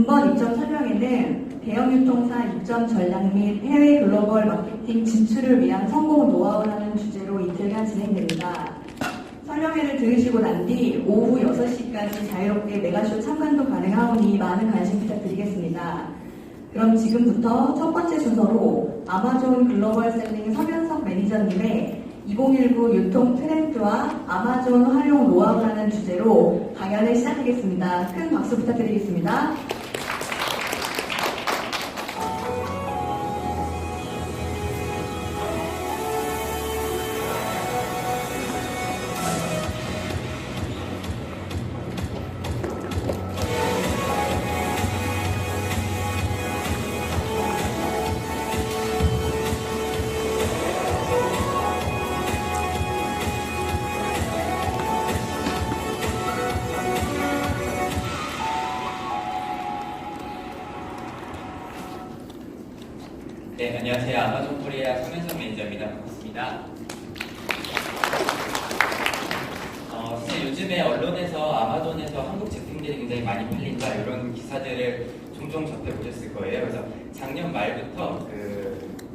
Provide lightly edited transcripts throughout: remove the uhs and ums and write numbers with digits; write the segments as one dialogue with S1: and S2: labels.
S1: 이번 입점 설명회는 대형 유통사 입점 전략 및 해외 글로벌 마케팅 진출을 위한 성공 노하우라는 주제로 이틀간 진행됩니다. 설명회를 들으시고 난 뒤 오후 6시까지 자유롭게 메가쇼 참관도 가능하오니 많은 관심 부탁드리겠습니다. 그럼 지금부터 첫 번째 순서로 아마존 글로벌 셀링 서면석 매니저님의 2019 유통 트렌드와 아마존 활용 노하우라는 주제로 강연을 시작하겠습니다. 큰 박수 부탁드리겠습니다.
S2: 네, 안녕하세요. 아마존 코리아 서면석 매니저입니다. 반갑습니다. 사실 요즘에 언론에서 아마존에서 한국 제품들이 굉장히 많이 팔린다 이런 기사들을 종종 접해보셨을 거예요. 그래서 작년 말부터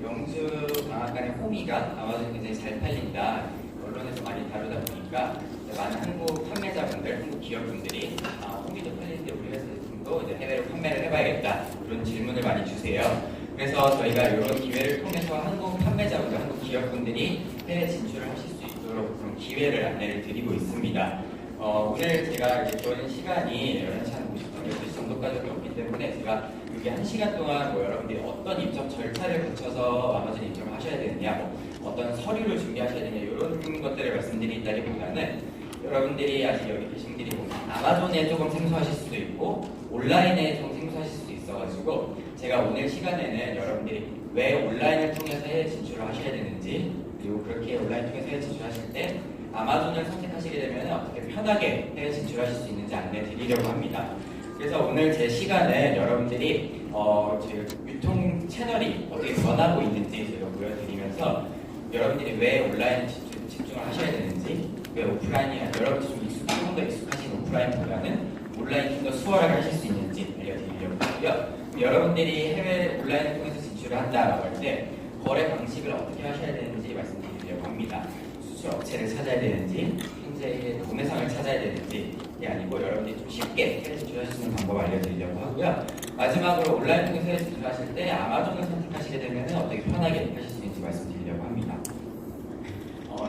S2: 영주 방앗간의 호미가 아마존이 굉장히 잘 팔린다 언론에서 많이 다루다 보니까 많은 한국 판매자분들, 한국 기업분들이 호미도 팔리는데 우리 회사 제품도 이제 해외로 판매를 해봐야겠다 이런 질문을 많이 주세요. 그래서 저희가 이런 기회를 통해서 한국 판매자분들, 한국 기업분들이 해외 진출을 하실 수 있도록 그런 기회를 안내를 드리고 있습니다. 오늘 제가 이제 들어오는 시간이 11시 한 50분, 12시 정도까지밖에 없기 때문에 제가 여기 1시간 동안 여러분들이 어떤 입점 절차를 거쳐서 아마존 입점을 하셔야 되느냐, 어떤 서류를 준비하셔야 되느냐 이런 것들을 말씀드린다기보다는 여러분들이 아직 여기 계신 분들이 아마존에 조금 생소하실 수도 있고 온라인에 좀 생소하실 수도 있어가지고 제가 오늘 시간에는 여러분들이 왜 온라인을 통해서 해외 진출을 하셔야 되는지, 그리고 그렇게 온라인 통해서 해외 진출하실 때 아마존을 선택하시게 되면 어떻게 편하게 해외 진출하실 수 있는지 안내 드리려고 합니다. 그래서 오늘 제 시간은 여러분들이 제 유통 채널이 어떻게 변하고 있는지 제가 보여드리면서 여러분들이 왜 온라인 집중을 하셔야 되는지, 왜 오프라인이 여러분들이 조금 더 익숙하신 오프라인보다는 온라인 좀 더 수월하게 하실 수 있는지 알려드리려고 하고요. 여러분들이 해외 온라인을 통해서 진출을 한다라고 할 때 거래 방식을 어떻게 하셔야 되는지 말씀드리려고 합니다. 수출 업체를 찾아야 되는지, 현재 도매상을 찾아야 되는지 이게 아니고 여러분들이 좀 쉽게 해외 진출하실 수 있는 방법 알려드리려고 하고요. 마지막으로 온라인 통해서 해외 진출하실 때 아마존을 선택하시게 되면 어떻게 편하게 하실 수 있는지 말씀드리려고 합니다.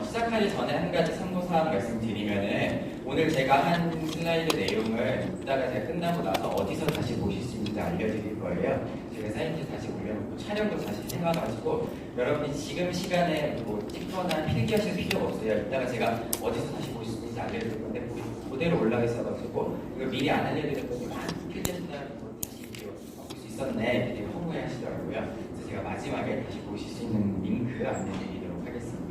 S2: 시작하기 전에 한 가지 참고사항 말씀드리면은 오늘 제가 한 슬라이드 내용을 이따가 제가 끝나고 나서 어디서 다시 보실 수 있는지 알려드릴 거예요. 제가 사진들 다시 올려놓고 촬영도 다시 해놔가지고 여러분이 지금 시간에 뭐 찍거나 필기하실 필요가 없어요. 이따가 제가 어디서 다시 보실 수 있는지 알려드릴 건데 그대로 올라가 있어가지고 이거 미리 안 알려드렸더니 필기하신다고 다시 볼 수 있었네 되게 허무해 하시더라고요. 그래서 제가 마지막에 다시 보실 수 있는 링크 안내드리도록 하겠습니다.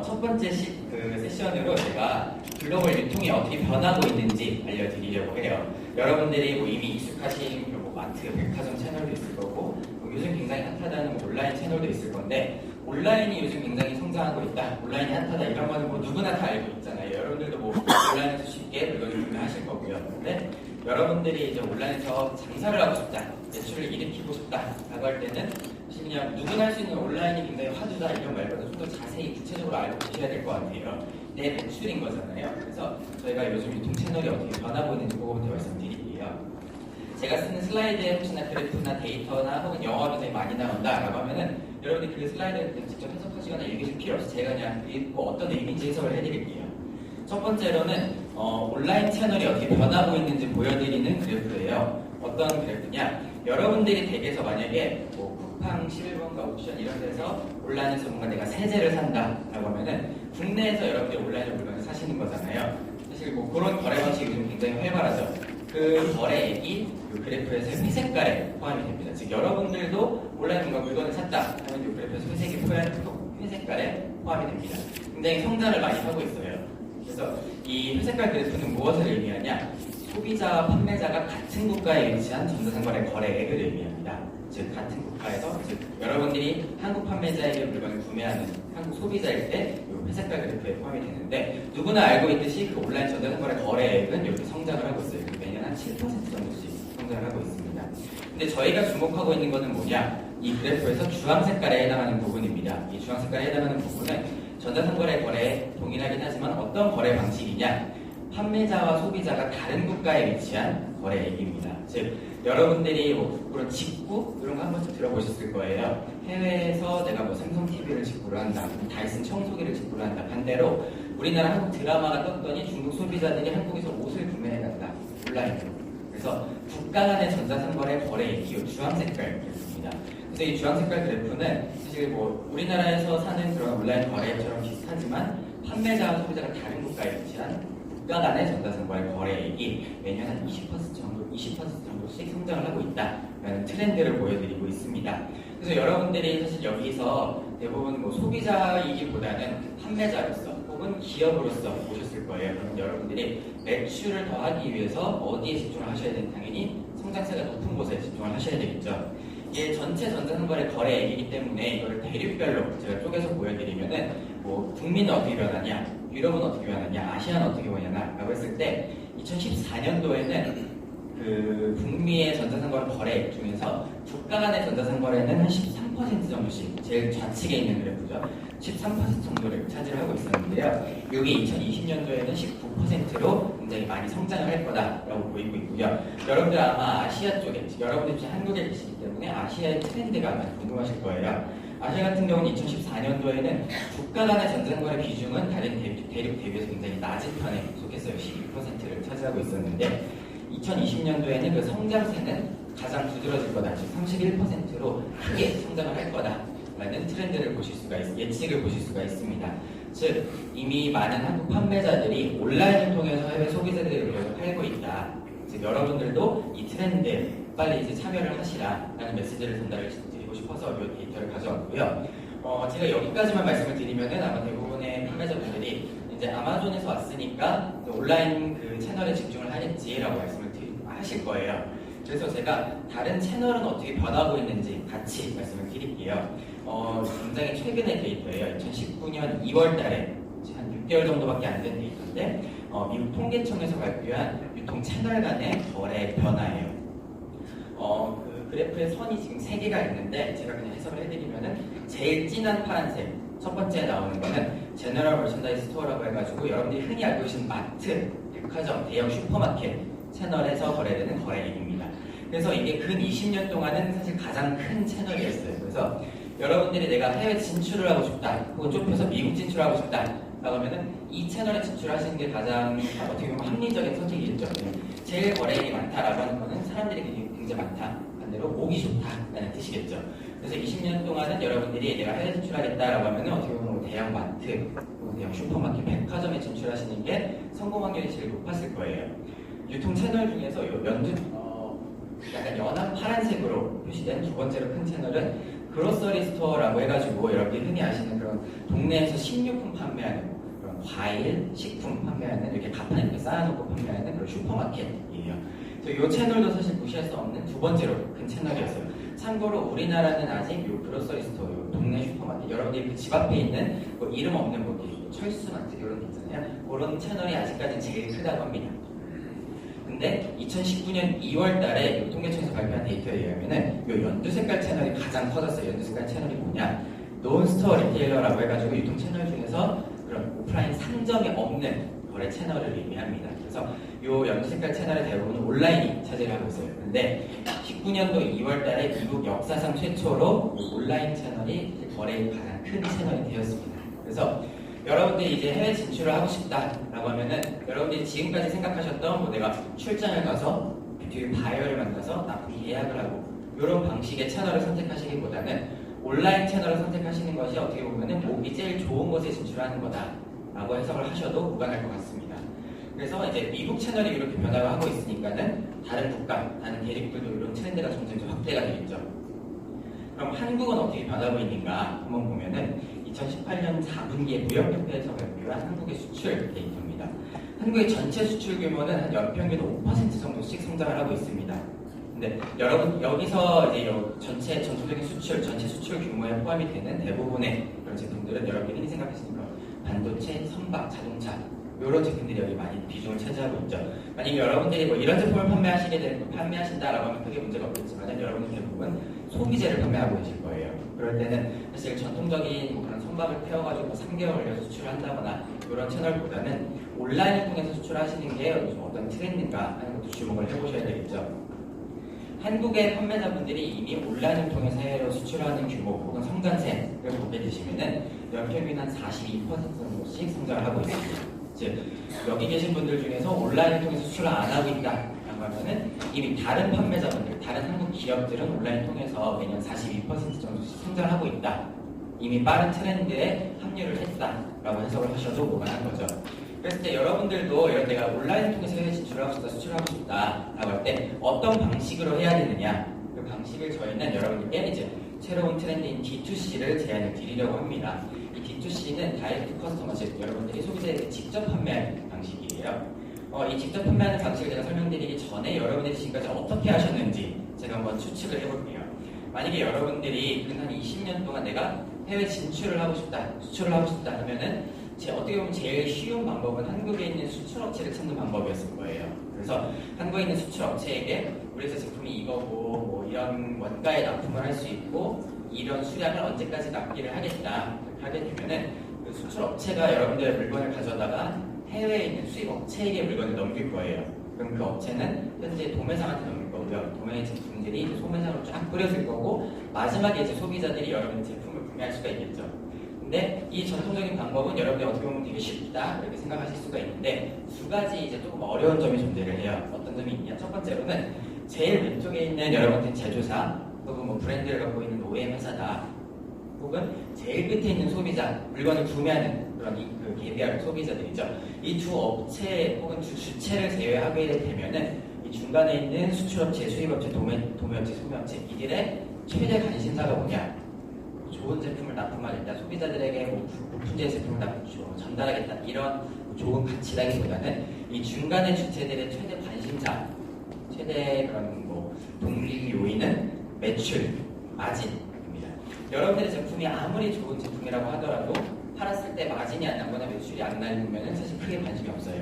S2: 첫 번째 세션으로 제가 글로벌 유통이 어떻게 변하고 있는지 알려드리려고 해요. 여러분들이 뭐 이미 익숙하신 마트, 백화점 채널도 있을 거고 요즘 굉장히 핫하다는 온라인 채널도 있을 건데 온라인이 요즘 굉장히 성장하고 있다, 온라인이 핫하다 이런 거는 뭐 누구나 다 알고 있잖아요. 여러분들도 뭐 온라인에서 쉽게 물건을 구매하실 거고요. 근데 여러분들이 이제 온라인에서 장사를 하고 싶다, 매출을 일으키고 싶다 라고 할 때는 그냥 누구나 할 수 있는 온라인이 굉장히 화두다 이런 말보다 좀 더 자세히 구체적으로 알고 계셔야 될 것 같아요. 내 매출인 거잖아요. 그래서 저희가 요즘 유통 채널이 어떻게 변하고 있는지 그거부터 말씀드릴게요. 제가 쓰는 슬라이드에 혹시나 그래프나 데이터나 혹은 영어로 되게 많이 나온다라고 하면은 여러분들이 그 슬라이드를 직접 해석하시거나 읽으실 필요 없이 제가 그냥 읽고 어떤 의미인지 해석을 해드릴게요. 첫 번째로는 온라인 채널이 어떻게 변하고 있는지 보여드리는 그래프예요. 어떤 그래프냐? 여러분들이 댁에서 만약에 뭐 쿠팡 11번가 옵션 이런 데서 온라인에서 뭔가 내가 세제를 산다라고 하면은 국내에서 여러분들이 온라인으로 물건을 사시는 거잖아요. 사실 뭐 그런 거래 방식이 요즘 굉장히 활발하죠. 그 거래액이 이 그래프에서 회색깔에 포함이 됩니다. 즉 여러분들도 온라인 뭔가 물건을 샀다 하면 이 그래프에서 회색깔에 포함이 됩니다. 굉장히 성장을 많이 하고 있어요. 그래서 이 회색깔 그래프는 무엇을 의미하냐? 소비자와 판매자가 같은 국가에 위치한 전자상거래 거래액을 의미합니다. 즉 같은 국가에서 즉 여러분들이 한국 판매자에게 물건을 구매하는 한국 소비자일 때 이 회색깔 그래프에 포함이 되는데 누구나 알고 있듯이 그 온라인 전자상거래 거래액은 이렇게 성장을 하고 있어요. 매년 한 7% 정도씩 성장을 하고 있습니다. 근데 저희가 주목하고 있는 것은 뭐냐? 이 그래프에서 주황 색깔에 해당하는 부분입니다. 이 주황 색깔에 해당하는 부분은 전자상거래 거래에 동일하긴 하지만 어떤 거래 방식이냐? 판매자와 소비자가 다른 국가에 위치한 거래 얘기입니다. 즉, 여러분들이 뭐 그런 직구 이런 거 한 번쯤 들어보셨을 거예요. 해외에서 내가 뭐 삼성 TV를 직구를 한다, 다이슨 청소기를 직구를 한다. 반대로 우리나라 한국 드라마가 떴더니 중국 소비자들이 한국에서 옷을 구매해 간다. 온라인으로. 그래서 국가 간의 전자상거래 거래 얘기, 이 주황 색깔 그래프입니다. 그래서 이 주황 색깔 그래프는 사실 뭐 우리나라에서 사는 그런 온라인 거래처럼 비슷하지만 판매자와 소비자가 다른 국가에 위치한 국가 간의 전자상거래 거래액이 매년 한 20% 정도씩 성장을 하고 있다라는 트렌드를 보여드리고 있습니다. 그래서 여러분들이 사실 여기서 대부분 뭐 소비자이기보다는 판매자로서 혹은 기업으로서 보셨을 거예요. 그러면 여러분들이 매출을 더하기 위해서 어디에 집중을 하셔야 되는 당연히 성장세가 높은 곳에 집중을 하셔야 되겠죠. 이게 전체 전자상거래 거래액이기 때문에 이걸 대륙별로 제가 쪼개서 보여드리면은 뭐 북미는 어떻게 변하냐, 유럽은 어떻게 변하냐, 아시아는 어떻게 변하냐라고 했을 때 2014년도에는 그 북미의 전자상거래 거래액 중에서 국가 간의 전자상거래는 한 13% 정도씩 제일 좌측에 있는 그래프죠. 13% 정도를 차지하고 있었는데요. 여기 2020년도에는 19%로 굉장히 많이 성장을 할 거다라고 보이고 있고요. 여러분들 아마 아시아 쪽에, 여러분들 지금 한국에 계시기 때문에 아시아의 트렌드가 많이 궁금하실 거예요. 아시아 같은 경우는 2014년도에는 국가 간의 전자상거래 비중은 다른 대륙 대비해서 굉장히 낮은 편에 속했어요. 12%를 차지하고 있었는데 2020년도에는 그 성장세는 가장 두드러질 거다. 즉 31%로 크게 성장을 할 거다라는 트렌드를 보실 수가 예측을 보실 수가 있습니다. 즉 이미 많은 한국 판매자들이 온라인을 통해서 해외 소비자들을 위해서 팔고 있다. 즉 여러분들도 이 트렌드에 빨리 이제 참여를 하시라라는 메시지를 전달을 드리고 싶어서 이 데이터를 가져왔고요. 제가 여기까지만 말씀을 드리면은 아마 대부분의 판매자분들이 이제 아마존에서 왔으니까 온라인 그 채널에 집중을 하겠지라고 말씀을 하실 거예요. 그래서 제가 다른 채널은 어떻게 변하고 있는지 같이 말씀을 드릴게요. 굉장히 최근의 데이터예요. 2019년 2월 달에 한 6개월 정도밖에 안 된 데이터인데 미국 통계청에서 발표한 유통 채널 간의 거래 변화예요. 그 그래프의 선이 지금 3개가 있는데 제가 그냥 해석을 해드리면은 제일 진한 파란색 첫 번째 나오는 거는 제너럴 머천다이즈 스토어라고 해가지고 여러분들이 흔히 알고 계신 마트, 백화점, 대형 슈퍼마켓 채널에서 거래되는 거래액입니다. 그래서 이게 근 20년 동안은 사실 가장 큰 채널이었어요. 그래서 여러분들이 내가 해외 진출을 하고 싶다, 혹은 좁혀서 미국 진출하고 싶다 라고 하면은 이 채널에 진출하시는 게 가장 어떻게 보면 합리적인 선택이겠죠. 제일 거래액이 많다라고 하는 거는 사람들이 굉장히 많다. 반대로 오기 좋다라는 뜻이겠죠. 그래서 20년 동안은 여러분들이 내가 해외 진출하겠다라고 하면은 어떻게 보면 대형 마트, 대형 슈퍼마켓, 백화점에 진출하시는 게 성공 확률이 제일 높았을 거예요. 유통 채널 중에서 약간 연한 파란색으로 표시된 두 번째로 큰 채널은 그로서리 스토어라고 해가지고 여러분들이 흔히 아시는 그런 동네에서 식료품 판매하는 그런 과일, 식품 판매하는 이렇게 가판에 이렇게 쌓아놓고 판매하는 그런 슈퍼마켓이에요. 이 채널도 사실 무시할 수 없는 두 번째로 큰 채널이었어요. 참고로 우리나라는 아직 요 그로서리 스토어, 요 동네 슈퍼마켓, 여러분들이 그 집 앞에 있는 뭐 이름 없는 뭐 철수마트 이런 데 있잖아요. 그런 채널이 아직까지는 제일 크다고 합니다. 근데 2019년 2월 달에 통계청에서 발표한 데이터에 의하면은 요 연두 색깔 채널이 가장 커졌어요. 연두 색깔 채널이 뭐냐? 논스토어 리테일러라고 해가지고 유통 채널 중에서 그런 오프라인 상점이 없는 거래 채널을 의미합니다. 그래서 요 연두 색깔 채널의 대부분은 온라인이 차지를 하고 있어요. 근데 19년도 2월 달에 미국 역사상 최초로 온라인 채널이 거래의 가장 큰 채널이 되었습니다. 그래서 여러분들이 이제 해외 진출을 하고 싶다라고 하면은 여러분들이 지금까지 생각하셨던 뭐 내가 출장을 가서 뷰티 바이어를 만나서 나중에 예약을 하고 이런 방식의 채널을 선택하시기보다는 온라인 채널을 선택하시는 것이 어떻게 보면은 몸이 제일 좋은 곳에 진출하는 거다라고 해석을 하셔도 무관할 것 같습니다. 그래서 이제 미국 채널이 이렇게 변화를 하고 있으니까는 다른 국가, 다른 대륙들도 이런 트렌드가 점점 더 확대가 되겠죠. 그럼 한국은 어떻게 변하고 있는가 한번 보면은 2018년 4분기에 무역협회에서 발표한 한국의 수출 데이터입니다. 한국의 전체 수출 규모는 한 연평균 5% 정도씩 성장을 하고 있습니다. 근데 여러분 여기서 이제 전체 전통적인 수출, 전체 수출 규모에 포함이 되는 대부분의 그런 제품들은 여러분이 흔히 생각하시는 그런 반도체, 선박, 자동차 이런 제품들이 여기 많이 비중을 차지하고 있죠. 만약에 여러분들이 뭐 이런 제품을 판매하신다라고 하면 크게 문제가 없겠지만 여러분들 대부분 소비재를 판매하고 계실 거예요. 그럴 때는 사실 전통적인 뭐 그런 선박을 태워가지고 뭐 3개월 걸려서 수출을 한다거나 이런 채널보다는 온라인을 통해서 수출하시는 게 요즘 어떤 트렌드인가 하는 것도 주목을 해보셔야 되겠죠. 한국의 판매자분들이 이미 온라인을 통해서 해외로 수출하는 규모 혹은 성장세를 보게 되시면은 연평균 한 42% 정도씩 성장을 하고 있습니다. 즉 여기 계신 분들 중에서 온라인을 통해서 수출을 안 하고 있다라고 하면은 이미 다른 판매자분들, 다른 한국 기업들은 온라인 통해서 매년 42% 정도씩 성장하고 있다. 이미 빠른 트렌드에 합류를 했다라고 해석을 하셔도 무방한 거죠. 그래서 이제 여러분들도 이런 내가 온라인을 통해서 해외 진출하고 싶다, 수출하고 싶다라고 할 때 어떤 방식으로 해야 되느냐, 그 방식을 저희는 여러분들께 이제 새로운 트렌드인 D2C를 제안을 드리려고 합니다. 이 D2C는 다이렉트 커스터머, 즉 여러분들이 소비자에게 직접 판매하는 방식이에요. 이 직접 판매하는 방식을 제가 설명드리기 전에 여러분들이 지금까지 어떻게 하셨는지 제가 한번 추측을 해볼게요. 만약에 여러분들이 한 20년 동안 내가 해외 진출을 하고 싶다, 수출을 하고 싶다 하면은 어떻게 보면 제일 쉬운 방법은 한국에 있는 수출업체를 찾는 방법이었을 거예요. 그래서 한국에 있는 수출업체에게 우리 회사 제품이 이거고 뭐 이런 원가에 납품을 할 수 있고 이런 수량을 언제까지 납기를 하겠다 이렇게 하게 되면은 그 수출업체가 여러분들의 물건을 가져다가 해외에 있는 수입업체에게 물건을 넘길 거예요. 그럼 그 업체는 현재 도매상한테 넘길 거고요. 도매 제품들이 소매상으로 쫙 뿌려질 거고 마지막에 이제 소비자들이 여러분 제품을 구매할 수가 있겠죠. 근데 이 전통적인 방법은 여러분들이 어떻게 보면 되게 쉽다 이렇게 생각하실 수가 있는데 두 가지 이제 조금 어려운 점이 존재를 해요. 어떤 점이 있냐? 첫 번째로는 제일 왼쪽에 있는 여러분들 제조사 혹은 뭐 브랜드를 갖고 있는 OEM 회사다 혹은 제일 끝에 있는 소비자 물건을 구매하는 그런 그 개별 소비자들이죠. 이 두 업체 혹은 두 주체를 제외하게 되면은 이 중간에 있는 수출업체, 수입업체, 도매업체, 소매업체 이들의 최대 관심사가 뭐냐? 좋은 제품을 납품하겠다, 소비자들에게 높은 제품을 전달하겠다 이런 좋은 가치라기보다는 이 중간의 주체들의 최대 관심사, 최대 그런 뭐 동기 요인은 매출, 마진입니다. 여러분들의 제품이 아무리 좋은 제품이라고 하더라도 팔았을 때 마진이 안 나거나 매출이 안 나면 사실 크게 관심이 없어요.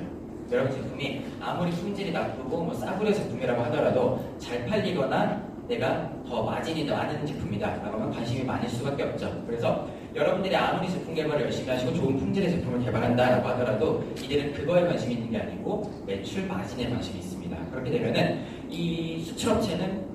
S2: 여러분 제품이 아무리 품질이 나쁘고 뭐 싸구려 제품이라고 하더라도 잘 팔리거나 내가 더 마진이 더 많은 제품이다 라고 하면 관심이 많을 수밖에 없죠. 그래서 여러분들이 아무리 제품 개발을 열심히 하시고 좋은 품질의 제품을 개발한다 라고 하더라도 이들은 그거에 관심이 있는 게 아니고 매출 마진에 관심이 있습니다. 그렇게 되면은 이 수출업체는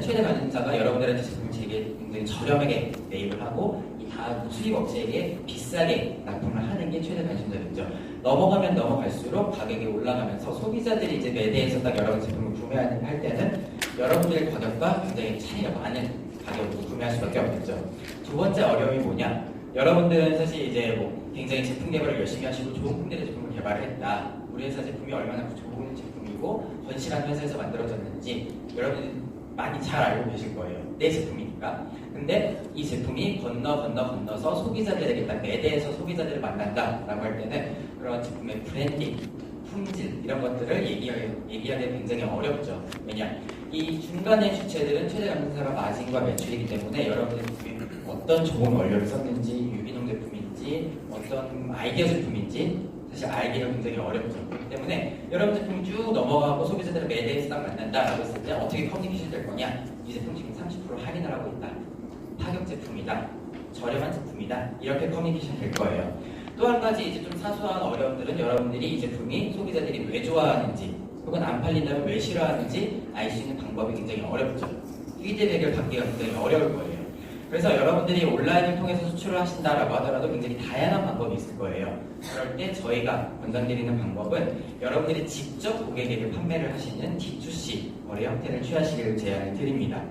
S2: 최대 관심사가 여러분들한테 제품을 되게 굉장히 저렴하게 매입을 하고 이 다음 수입업체에게 비싸게 납품을 하는 게 최대 관심사겠죠. 넘어가면 넘어갈수록 가격이 올라가면서 소비자들이 이제 매대에서 딱 여러분 제품을 구매할 때는 여러분들의 가격과 굉장히 차이가 많은 가격으로 구매할 수밖에 없겠죠. 두 번째 어려움이 뭐냐? 여러분들은 사실 이제 뭐 굉장히 제품 개발을 열심히 하시고 좋은 품질의 제품을 개발을 했다. 우리 회사 제품이 얼마나 좋은 제품이고 건실한 회사에서 만들어졌는지 여러분들이 많이 잘 알고 계실 거예요. 내 제품이니까. 근데 이 제품이 건너서 소비자들에게 딱 매대에서 소비자들을 만난다라고 할 때는 그런 제품의 브랜딩, 품질 이런 것들을 얘기하기 굉장히 어렵죠. 왜냐? 이 중간의 주체들은 최대 관심사가 마진과 매출이기 때문에 여러분들이 어떤 좋은 원료를 썼는지, 유기농 제품인지, 어떤 아이디어 제품인지 사실 알기가 굉장히 어렵죠. 그렇기 때문에 여러분 제품이 쭉 넘어가고 소비자들을 매대에서 딱 만난다라고 했을 때 어떻게 커뮤니케이션이 될 거냐? 이 제품 지금 30% 할인을 하고 있다. 파격 제품이다. 저렴한 제품이다. 이렇게 커뮤니케이션이 될 거예요. 또 한 가지 이제 좀 사소한 어려움들은 여러분들이 이 제품이 소비자들이 왜 좋아하는지 혹은 안 팔린다면 왜 싫어하는지 알 수 있는 방법이 굉장히 어렵죠. 피드백을 받기가 굉장히 어려울 거예요. 그래서 여러분들이 온라인을 통해서 수출을 하신다라고 하더라도 굉장히 다양한 방법이 있을 거예요. 그럴 때 저희가 권장드리는 방법은 여러분들이 직접 고객에게 판매를 하시는 D2C 거래 형태를 취하시기를 제안을 드립니다.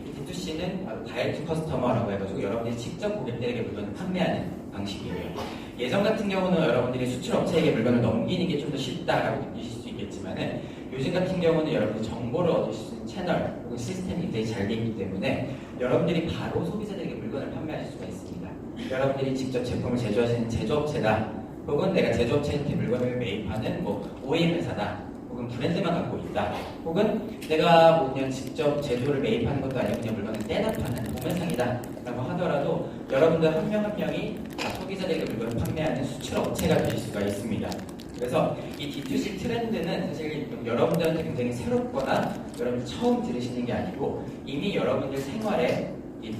S2: 이 D2C는 다이렉트 커스터머라고 해가지고 여러분들이 직접 고객들에게 물건을 판매하는 방식이에요. 예전 같은 경우는 여러분들이 수출업체에게 물건을 넘기는 게 좀 더 쉽다라고 느끼실 수 있겠지만은 요즘 같은 경우는 여러분들이 정보를 얻을 수 있는 채널 혹은 시스템이 굉장히 잘 되어 있기 때문에 여러분들이 바로 소비자들에게 물건을 판매하실 수가 있습니다. 여러분들이 직접 제품을 제조하시는 제조업체다 혹은 내가 제조업체한테 물건을 매입하는 뭐 OEM 회사다 혹은 브랜드만 갖고 있다. 혹은 내가 뭐 그냥 직접 제조를 매입하는 것도 아니고 그냥 물건을 떼다 파는 도매상이다 라고 하더라도 여러분들 한 명 한 명이 다 소비자들에게 물건을 판매하는 수출 업체가 되실 수가 있습니다. 그래서 이 D2C 트렌드는 사실 여러분들한테 굉장히 새롭거나 여러분들 처음 들으시는 게 아니고 이미 여러분들 생활에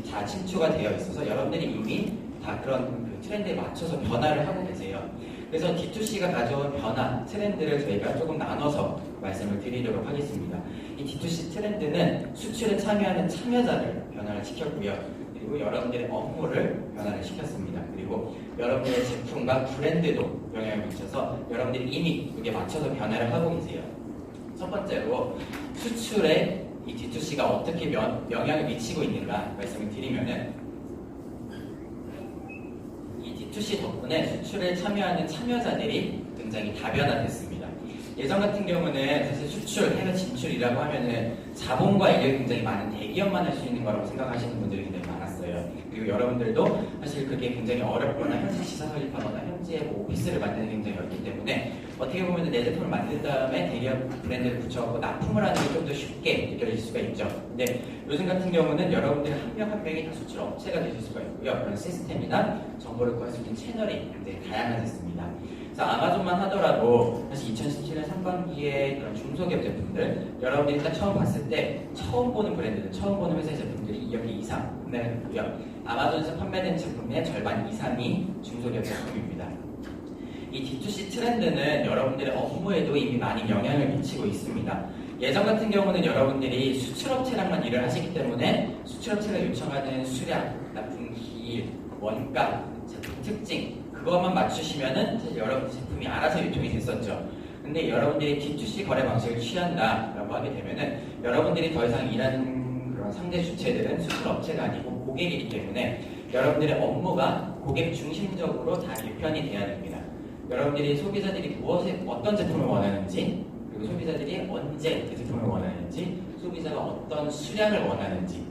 S2: 다 침투가 되어 있어서 여러분들이 이미 다 그런 그 트렌드에 맞춰서 변화를 하고 계세요. 그래서 D2C가 가져온 변화, 트렌드를 저희가 조금 나눠서 말씀을 드리도록 하겠습니다. 이 D2C 트렌드는 수출에 참여하는 참여자를 변화를 시켰고요. 그리고 여러분들의 업무를 변화를 시켰습니다. 그리고 여러분들의 제품과 브랜드도 영향을 미쳐서 여러분들이 이미 여기에 맞춰서 변화를 하고 계세요. 첫 번째로 수출에 이 D2C가 어떻게 영향을 미치고 있는가 말씀을 드리면은 D2C 덕분에 수출에 참여하는 참여자들이 굉장히 다변화됐습니다. 예전 같은 경우는 사실 수출, 해외 진출이라고 하면은 자본과 인력이 굉장히 많은 대기업만 할 수 있는 거라고 생각하시는 분들이 굉장히 많았어요. 그리고 여러분들도 사실 그게 굉장히 어렵거나 현지 시사 설립하거나 현지에 뭐 오피스를 만드는 게 굉장히 어렵기 때문에 어떻게 보면 내 제품을 만든 다음에 대기업 브랜드를 붙여갖고 납품을 하는 게 좀 더 쉽게 느껴질 수가 있죠. 근데 요즘 같은 경우는 여러분들 한 명 한 명이 다 수출 업체가 되실 수가 있고요. 그런 시스템이나 정보를 구할 수 있는 채널이 굉장히 다양해졌습니다. 그래서 아마존만 하더라도 사실 2017년 상반기에 그런 중소기업 제품들 여러분들이 딱 처음 봤을 때 처음 보는 브랜드들, 처음 보는 회사의 제품들이 2억 이상 판매를 했고요. 아마존에서 판매된 제품의 절반 이상이 중소기업 제품입니다. 이 D2C 트렌드는 여러분들의 업무에도 이미 많이 영향을 미치고 있습니다. 예전 같은 경우는 여러분들이 수출업체랑만 일을 하시기 때문에 수출업체가 요청하는 수량, 납품 기일, 원가, 제품 특징 그것만 맞추시면은 사실 여러분들 제품이 알아서 유통이 됐었죠. 근데 여러분들이 D2C 거래 방식을 취한다라고 하게 되면은 여러분들이 더 이상 일하는 그런 상대 주체들은 수출업체가 아니고 고객이기 때문에 여러분들의 업무가 고객 중심적으로 다 개편이 돼야 됩니다. 여러분들이 소비자들이 어떤 제품을 원하는지 그리고 소비자들이 언제 그 제품을 원하는지 소비자가 어떤 수량을 원하는지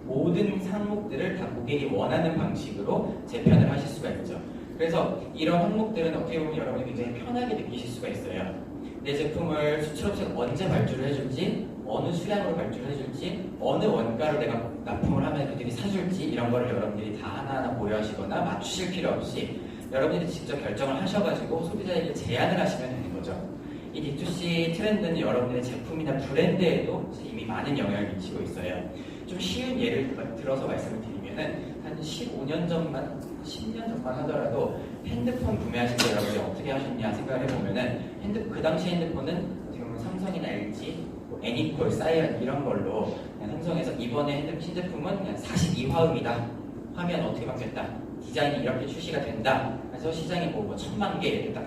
S2: 모든 항목들을 다 고객이 원하는 방식으로 재편을 하실 수가 있죠. 그래서 이런 항목들은 어떻게 보면 여러분이 굉장히 편하게 느끼실 수가 있어요. 내 제품을 수출업체가 언제 발주를 해줄지, 어느 수량으로 발주를 해줄지, 어느 원가로 내가 납품을 하면 그들이 사줄지 이런 거를 여러분들이 다 하나하나 고려하시거나 맞추실 필요 없이 여러분들이 직접 결정을 하셔가지고 소비자에게 제안을 하시면 되는 거죠. 이 D2C 트렌드는 여러분들의 제품이나 브랜드에도 이미 많은 영향을 미치고 있어요. 좀 쉬운 예를 들어서 말씀을 드리면은 한 15년 전만, 10년 전만 하더라도 핸드폰 구매하실 때 여러분들이 어떻게 하셨냐 생각을 해보면은 그 당시 핸드폰은 어떻게 보면 삼성이나 LG, 뭐 애니콜, 사이언 이런 걸로 그냥 삼성에서 이번에 핸드폰 신제품은 그냥 42화음이다. 화면 어떻게 바뀌었다. 디자인이 이렇게 출시가 된다. 그래서 시장이 뭐 1000만 개 이렇게 딱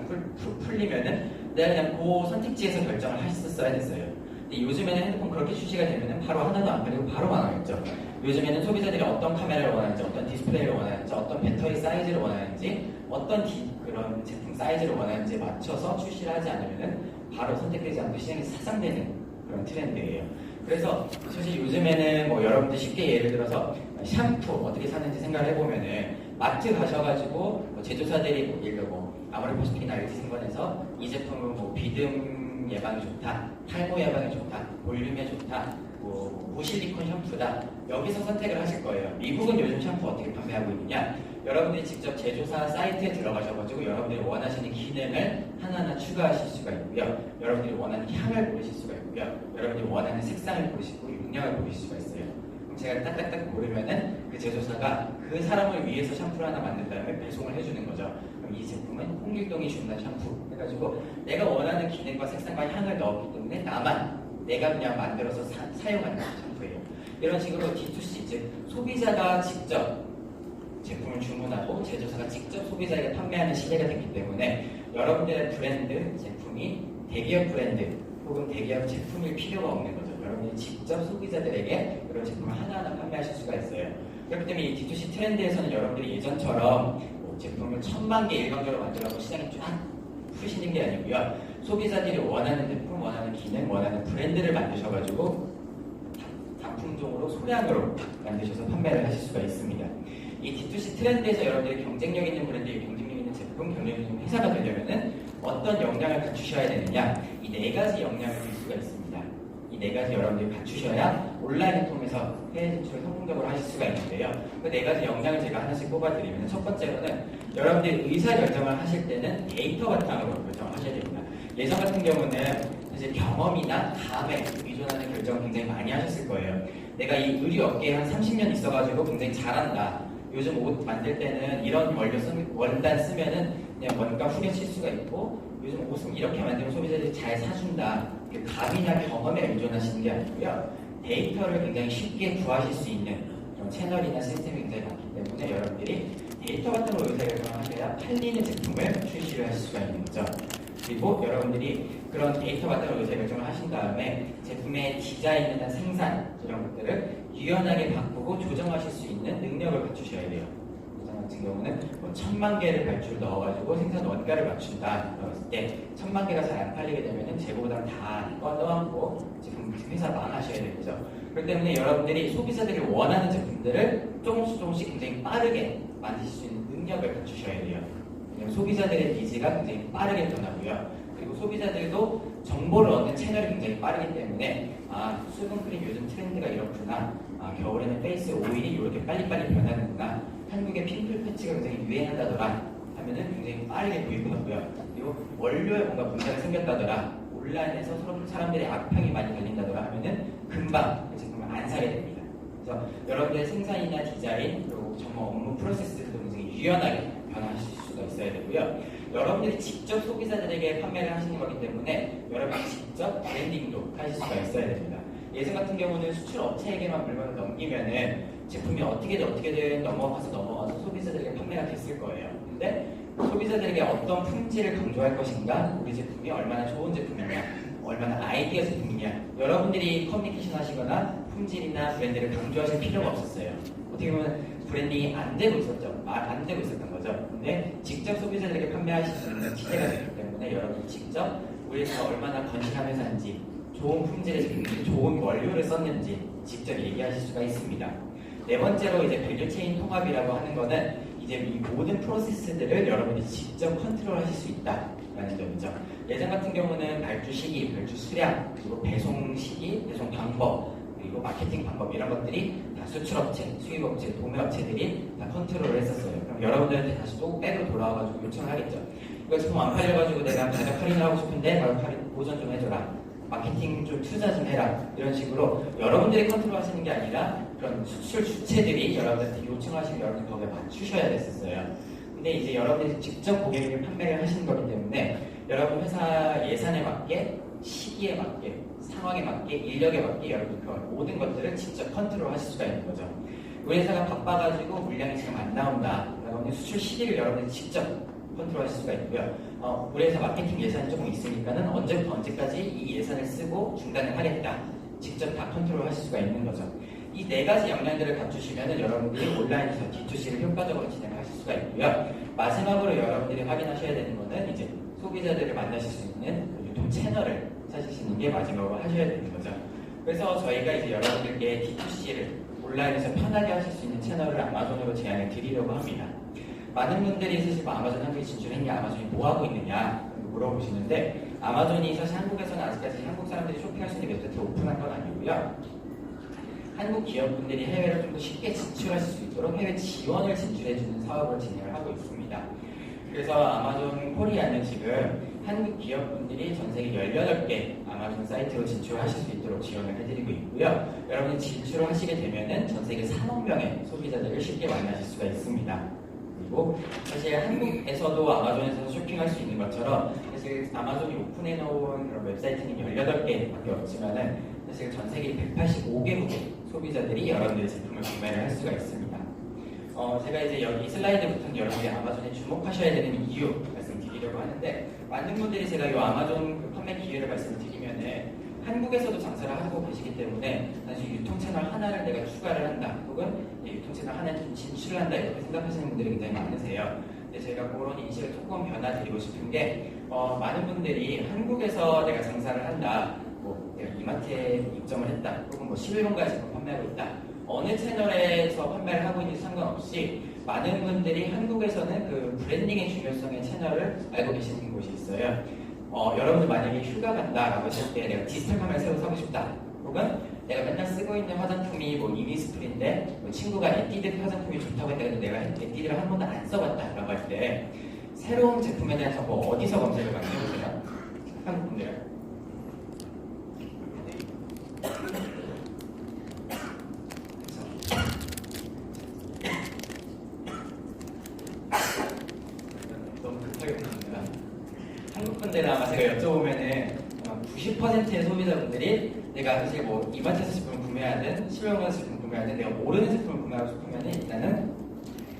S2: 풀리면은 내가 그냥 그 선택지에서 결정을 했었어야 됐어요. 근데 요즘에는 핸드폰 그렇게 출시가 되면은 바로 하나도 안 팔리고 바로 망하겠죠. 요즘에는 소비자들이 어떤 카메라를 원하는지, 어떤 디스플레이를 원하는지, 어떤 배터리 사이즈를 원하는지, 어떤 그런 제품 사이즈를 원하는지에 맞춰서 출시를 하지 않으면은 바로 선택되지 않고 시장이 사장되는 그런 트렌드예요. 그래서 사실 요즘에는 뭐 여러분들 쉽게 예를 들어서 샴푸 어떻게 사는지 생각을 해보면은 마트 가셔가지고 뭐 제조사들이 뭐 예를 들어 뭐 아모레퍼시픽이나 알티생번에서 이 제품은 뭐 비듬 예방이 좋다, 탈모 예방이 좋다, 볼륨에 좋다, 뭐 무실리콘 샴푸다 여기서 선택을 하실 거예요. 미국은 요즘 샴푸 어떻게 판매하고 있느냐? 여러분들이 직접 제조사 사이트에 들어가셔가지고 여러분들이 원하시는 기능을 하나하나 추가하실 수가 있고요. 여러분들이 원하는 향을 고르실 수가 있고요. 여러분들이 원하는 색상을 고르시고 용량을 고르실 수가 있어요. 그럼 제가 딱딱딱 고르면은 그 제조사가 그 사람을 위해서 샤프를 하나 만든 다음에 배송을 해주는 거죠. 그럼 이 제품은 홍길동이 준다 샴푸 해가지고 내가 원하는 기능과 색상과 향을 넣었기 때문에 나만 내가 그냥 만들어서 사용하는 샴푸예요. 이런 식으로 D2C, 즉 소비자가 직접 제품을 주문하고 제조사가 직접 소비자에게 판매하는 시대가 됐기 때문에 여러분들의 브랜드, 제품이 대기업 브랜드 혹은 대기업 제품일 필요가 없는 거죠. 여러분이 직접 소비자들에게 그런 제품을 하나하나 판매하실 수가 있어요. 그렇기 때문에 이 D2C 트렌드에서는 여러분들이 예전처럼 뭐 제품을 1000만 개 일방적으로 만들어서 시장에 쫙 푸시는 게 아니고요. 소비자들이 원하는 제품, 원하는 기능, 원하는 브랜드를 만드셔가지고 단품종으로 소량으로 만드셔서 판매를 하실 수가 있습니다. 이 D2C 트렌드에서 여러분들이 경쟁력 있는 브랜드, 경쟁력 있는 제품, 경쟁력 있는 회사가 되려면은 어떤 역량을 갖추셔야 되느냐? 이 네 가지 역량을 줄 수가 있습니다. 이 네 가지 여러분들이 갖추셔야 온라인을 통해서 해외 진출을 성공적으로 하실 수가 있는데요. 그 네 가지 역량을 제가 하나씩 뽑아드리면 첫 번째로는 여러분들이 의사결정을 하실 때는 데이터 바탕으로 결정을 하셔야 됩니다. 예전 같은 경우는 이제 경험이나 감에 의존하는 결정을 굉장히 많이 하셨을 거예요. 내가 이 의류 업계에 한 30년 있어가지고 굉장히 잘한다. 요즘 옷 만들 때는 이런 원단 쓰면은 그냥 원가 후려칠 수가 있고 요즘 옷은 이렇게 만들면 소비자들이 잘 사준다. 그 감이나 경험에 의존하시는 게 아니고요. 데이터를 굉장히 쉽게 구하실 수 있는 그런 채널이나 시스템이 굉장히 많기 때문에 여러분들이 데이터 바탕으로 의사결정을 하셔야 팔리는 제품을 출시를 하실 수가 있는 거죠. 그리고 여러분들이 그런 데이터 바탕으로 의사결정을 하신 다음에 제품의 디자인이나 생산 이런 것들을 유연하게 바꾸고 조정하실 수 있는 능력을 갖추셔야 돼요. 예전 같은 경우는 뭐 1000만 개를 발주를 넣어가지고 생산 원가를 맞춘다 그랬을 때 1000만 개가 잘 안 팔리게 되면은 재고보다 다 꺼놓고 지금 회사 망하셔야 되죠. 그렇기 때문에 여러분들이 소비자들이 원하는 제품들을 조금씩 굉장히 빠르게 만드실 수 있는 능력을 갖추셔야 돼요. 소비자들의 니즈가 굉장히 빠르게 변하고요. 그리고 소비자들도 정보를 얻는 채널이 굉장히 빠르기 때문에 수분크림 요즘 트렌드가 이렇구나. 겨울에는 페이스 오일이 이렇게 빨리빨리 변하는구나. 한국의 핑클 패치가 굉장히 유행한다더라 하면은 굉장히 빠르게 구입하고요. 그리고 원료에 뭔가 문제가 생겼다더라. 온라인에서 서로 사람들의 악평이 많이 달린다더라 하면은 금방 그 제품을 안 사게 됩니다. 그래서 여러분들의 생산이나 디자인 그리고 정말 업무 프로세스들도 굉장히 유연하게 변화하실 수가 있어야 되고요. 여러분들이 직접 소비자들에게 판매를 하시는 거기 때문에 여러분이 직접 브랜딩도 하실 수가 있어야 됩니다. 예전 같은 경우는 수출 업체에게만 물건을 넘기면은 제품이 어떻게든 넘어가서 소비자들에게 판매가 됐을 거예요. 근데 소비자들에게 어떤 품질을 강조할 것인가, 우리 제품이 얼마나 좋은 제품이냐, 얼마나 아이디어 제품이냐, 여러분들이 커뮤니케이션 하시거나 품질이나 브랜드를 강조하실 필요가 없었어요. 어떻게 보면 브랜딩이 안 되고 있었죠. 안 되고 있었던 거죠. 근데 직접 소비자들에게 판매하실 수 있는 기회가 되기 때문에 여러분이 직접 우리 회사가 얼마나 건실한 회사인지, 좋은 품질의 제품인지, 좋은 원료를 썼는지 직접 얘기하실 수가 있습니다. 네 번째로 이제 밸류체인 통합이라고 하는 거는 이제 이 모든 프로세스들을 여러분이 직접 컨트롤하실 수 있다라는 점이죠. 예전 같은 경우는 발주 시기, 발주 수량, 그리고 배송 시기, 배송 방법, 그리고 마케팅 방법 이런 것들이 다 수출업체, 수입업체, 도매업체들이 다 컨트롤을 했었어요. 그럼 여러분들한테 다시 또 백으로 돌아와가지고 요청을 하겠죠. 이거 제품 안 팔려가지고 내가 가격 할인을 하고 싶은데 가격 할인 보전 좀 해줘라. 마케팅 좀 투자 좀 해라. 이런 식으로 여러분들이 컨트롤하시는 게 아니라 그런 수출 주체들이 여러분들한테 요청하시면 여러분들이 거기에 맞추셔야 됐었어요. 근데 이제 여러분들이 직접 고객에게 판매를 하시는 거기 때문에 여러분 회사 예산에 맞게, 시기에 맞게, 상황에 맞게, 인력에 맞게 여러분들 그 모든 것들을 직접 컨트롤 하실 수가 있는 거죠. 우리 회사가 바빠가지고 물량이 지금 안 나온다. 여러분들 수출 시기를 여러분들이 직접 컨트롤 하실 수가 있고요. 우리 회사 마케팅 예산이 조금 있으니까는 언제부터 언제까지 이 예산을 쓰고 중단을 하겠다. 직접 다 컨트롤 하실 수가 있는 거죠. 이 네 가지 역량들을 갖추시면 여러분들이 온라인에서 D2C를 효과적으로 진행하실 수가 있고요. 마지막으로 여러분들이 확인하셔야 되는 거는 이제 소비자들을 만나실 수 있는 유통 채널을 찾으시는 게 마지막으로 하셔야 되는 거죠. 그래서 저희가 이제 여러분들께 D2C를 온라인에서 편하게 하실 수 있는 채널을 아마존으로 제안을 드리려고 합니다. 많은 분들이 사실 아마존 한국에 진출했냐, 아마존이 뭐 하고 있느냐 물어보시는데 아마존이 사실 한국에서는 아직까지 한국 사람들이 쇼핑할 수 있는 웹사이트를 오픈한 건 아니고요. 한국 기업분들이 해외로 좀 더 쉽게 진출하실 수 있도록 해외 지원을 진출해주는 사업을 진행을 하고 있습니다. 그래서 아마존 코리아는 지금 한국 기업분들이 전 세계 18개 아마존 사이트로 진출하실 수 있도록 지원을 해드리고 있고요. 여러분이 진출을 하시게 되면은 전 세계 3억 명의 소비자들을 쉽게 만나실 수가 있습니다. 그리고 사실 한국에서도 아마존에서 쇼핑할 수 있는 것처럼 사실 아마존이 오픈해놓은 그런 웨브사이트는 18개밖에 없지만은 사실 전 세계 185개국의 소비자들이 여러분들의 제품을 구매를 할 수가 있습니다. 제가 이제 여기 슬라이드부터는 여러분이 아마존에 주목하셔야 되는 이유 말씀드리려고 하는데 많은 분들이 제가 이 아마존 판매 기회를 말씀드리면은 한국에서도 장사를 하고 계시기 때문에 사실 유통 채널 하나를 내가 추가를 한다 혹은 유통 채널 하나에 좀 진출을 한다 이렇게 생각하시는 분들이 굉장히 많으세요. 근데 제가 그런 인식을 조금 변화드리고 싶은 게 많은 분들이 한국에서 내가 장사를 한다 뭐 내가 이마트에 입점을 했다 혹은 뭐 11번가에 제품 판매하고 있다 어느 채널에서 판매를 하고 있는지 상관없이 많은 분들이 한국에서는 그 브랜딩의 중요성의 채널을 알고 계시는 곳이 있어요. 여러분들 만약에 휴가 간다라고 했을 때 내가 디지털 카메라 새로 사고 싶다. 혹은 내가 맨날 쓰고 있는 화장품이 뭐 이니스프리인데 뭐 친구가 에뛰드 화장품이 좋다고 했는데 내가 에뛰드를 한 번도 안 써봤다라고 할 때 새로운 제품에 대한 정보 어디서 검색을 많이 해보세요? 한국 분들. 너무 급하게 보십니다. 한국 분들 아마 제가 여쭤보면은 90%의 소비자분들이 내가 사실 뭐 이마트에서 제품을 구매하든 실용에서 제품을 구매하든 내가 모르는 제품을 구매하고 싶으면은 일단은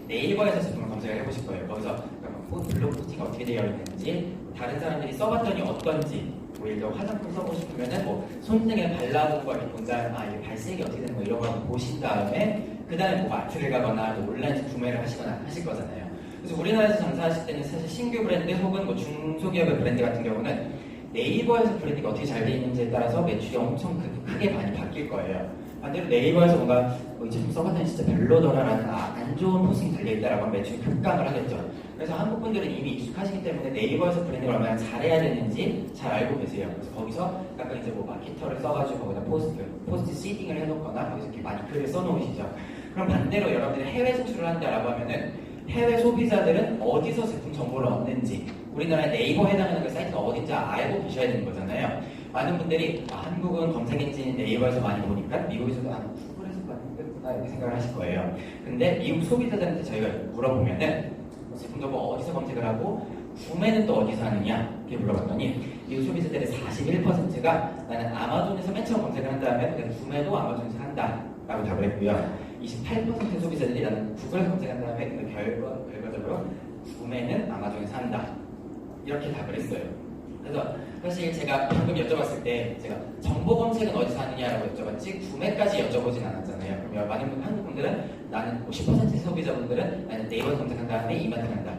S2: 네이버에서 제품을 검색을 해보실 거예요. 거기서 블로그 포스팅이 어떻게 되어 있는지, 다른 사람들이 써봤더니 어떤지, 뭐 예를 들어 화장품 써보고 싶으면은 뭐 손등에 발라보고 이렇게 본 다음에 이게 발색이 어떻게 되는 거 이런 거 한번 보신 다음에 그 다음에 뭐 마트를 가거나 또 온라인에서 구매를 하시거나 하실 거잖아요. 그래서 우리나라에서 장사하실 때는 사실 신규 브랜드 혹은 뭐 중소기업의 브랜드 같은 경우는 네이버에서 브랜딩이 어떻게 잘 돼 있는지에 따라서 매출이 엄청 크게 많이 바뀔 거예요. 반대로 네이버에서 뭔가 이 제품 써봤더니 진짜 별로더라라는 안 좋은 포스팅이 달려있다라고 하면 매출이 급감을 하겠죠. 그래서 한국 분들은 이미 익숙하시기 때문에 네이버에서 브랜딩을 얼마나 잘해야 되는지 잘 알고 계세요. 그래서 거기서 약간 이제 뭐 마케터를 써가지고 거기다 포스트 시딩을 해놓거나 거기서 이렇게 많이 글을 써놓으시죠. 그럼 반대로 여러분들이 해외 진출을 한다라고 하면은 해외 소비자들은 어디서 제품 정보를 얻는지, 우리나라의 네이버 해당하는 그 사이트가 어딘지 알고 계셔야 되는 거잖아요. 많은 분들이 한국은 검색 엔진이 네이버에서 많이 보니까 미국에서도 구글에서 많이 보겠구나 이렇게 생각을 하실 거예요. 근데 미국 소비자들한테 저희가 물어보면은 제품 정보 어디서 검색을 하고 구매는 또 어디서 하느냐 이렇게 물어봤더니 미국 소비자들의 41%가 나는 아마존에서 맨 처음 검색을 한 다음에 구매도 아마존에서 한다 라고 답을 했고요. 28% 소비자들이 나는 구글 검색한 다음에 결과적으로 구매는 아마존에서 한다 이렇게 답을 했어요. 그래서 사실 제가 방금 여쭤봤을 때 제가 정보 검색은 어디서 하느냐라고 여쭤봤지 구매까지 여쭤보진 않았잖아요. 그럼 많은 한국 분들은 나는 50% 소비자분들은 나는 네이버 검색한 다음에 이마트 간다.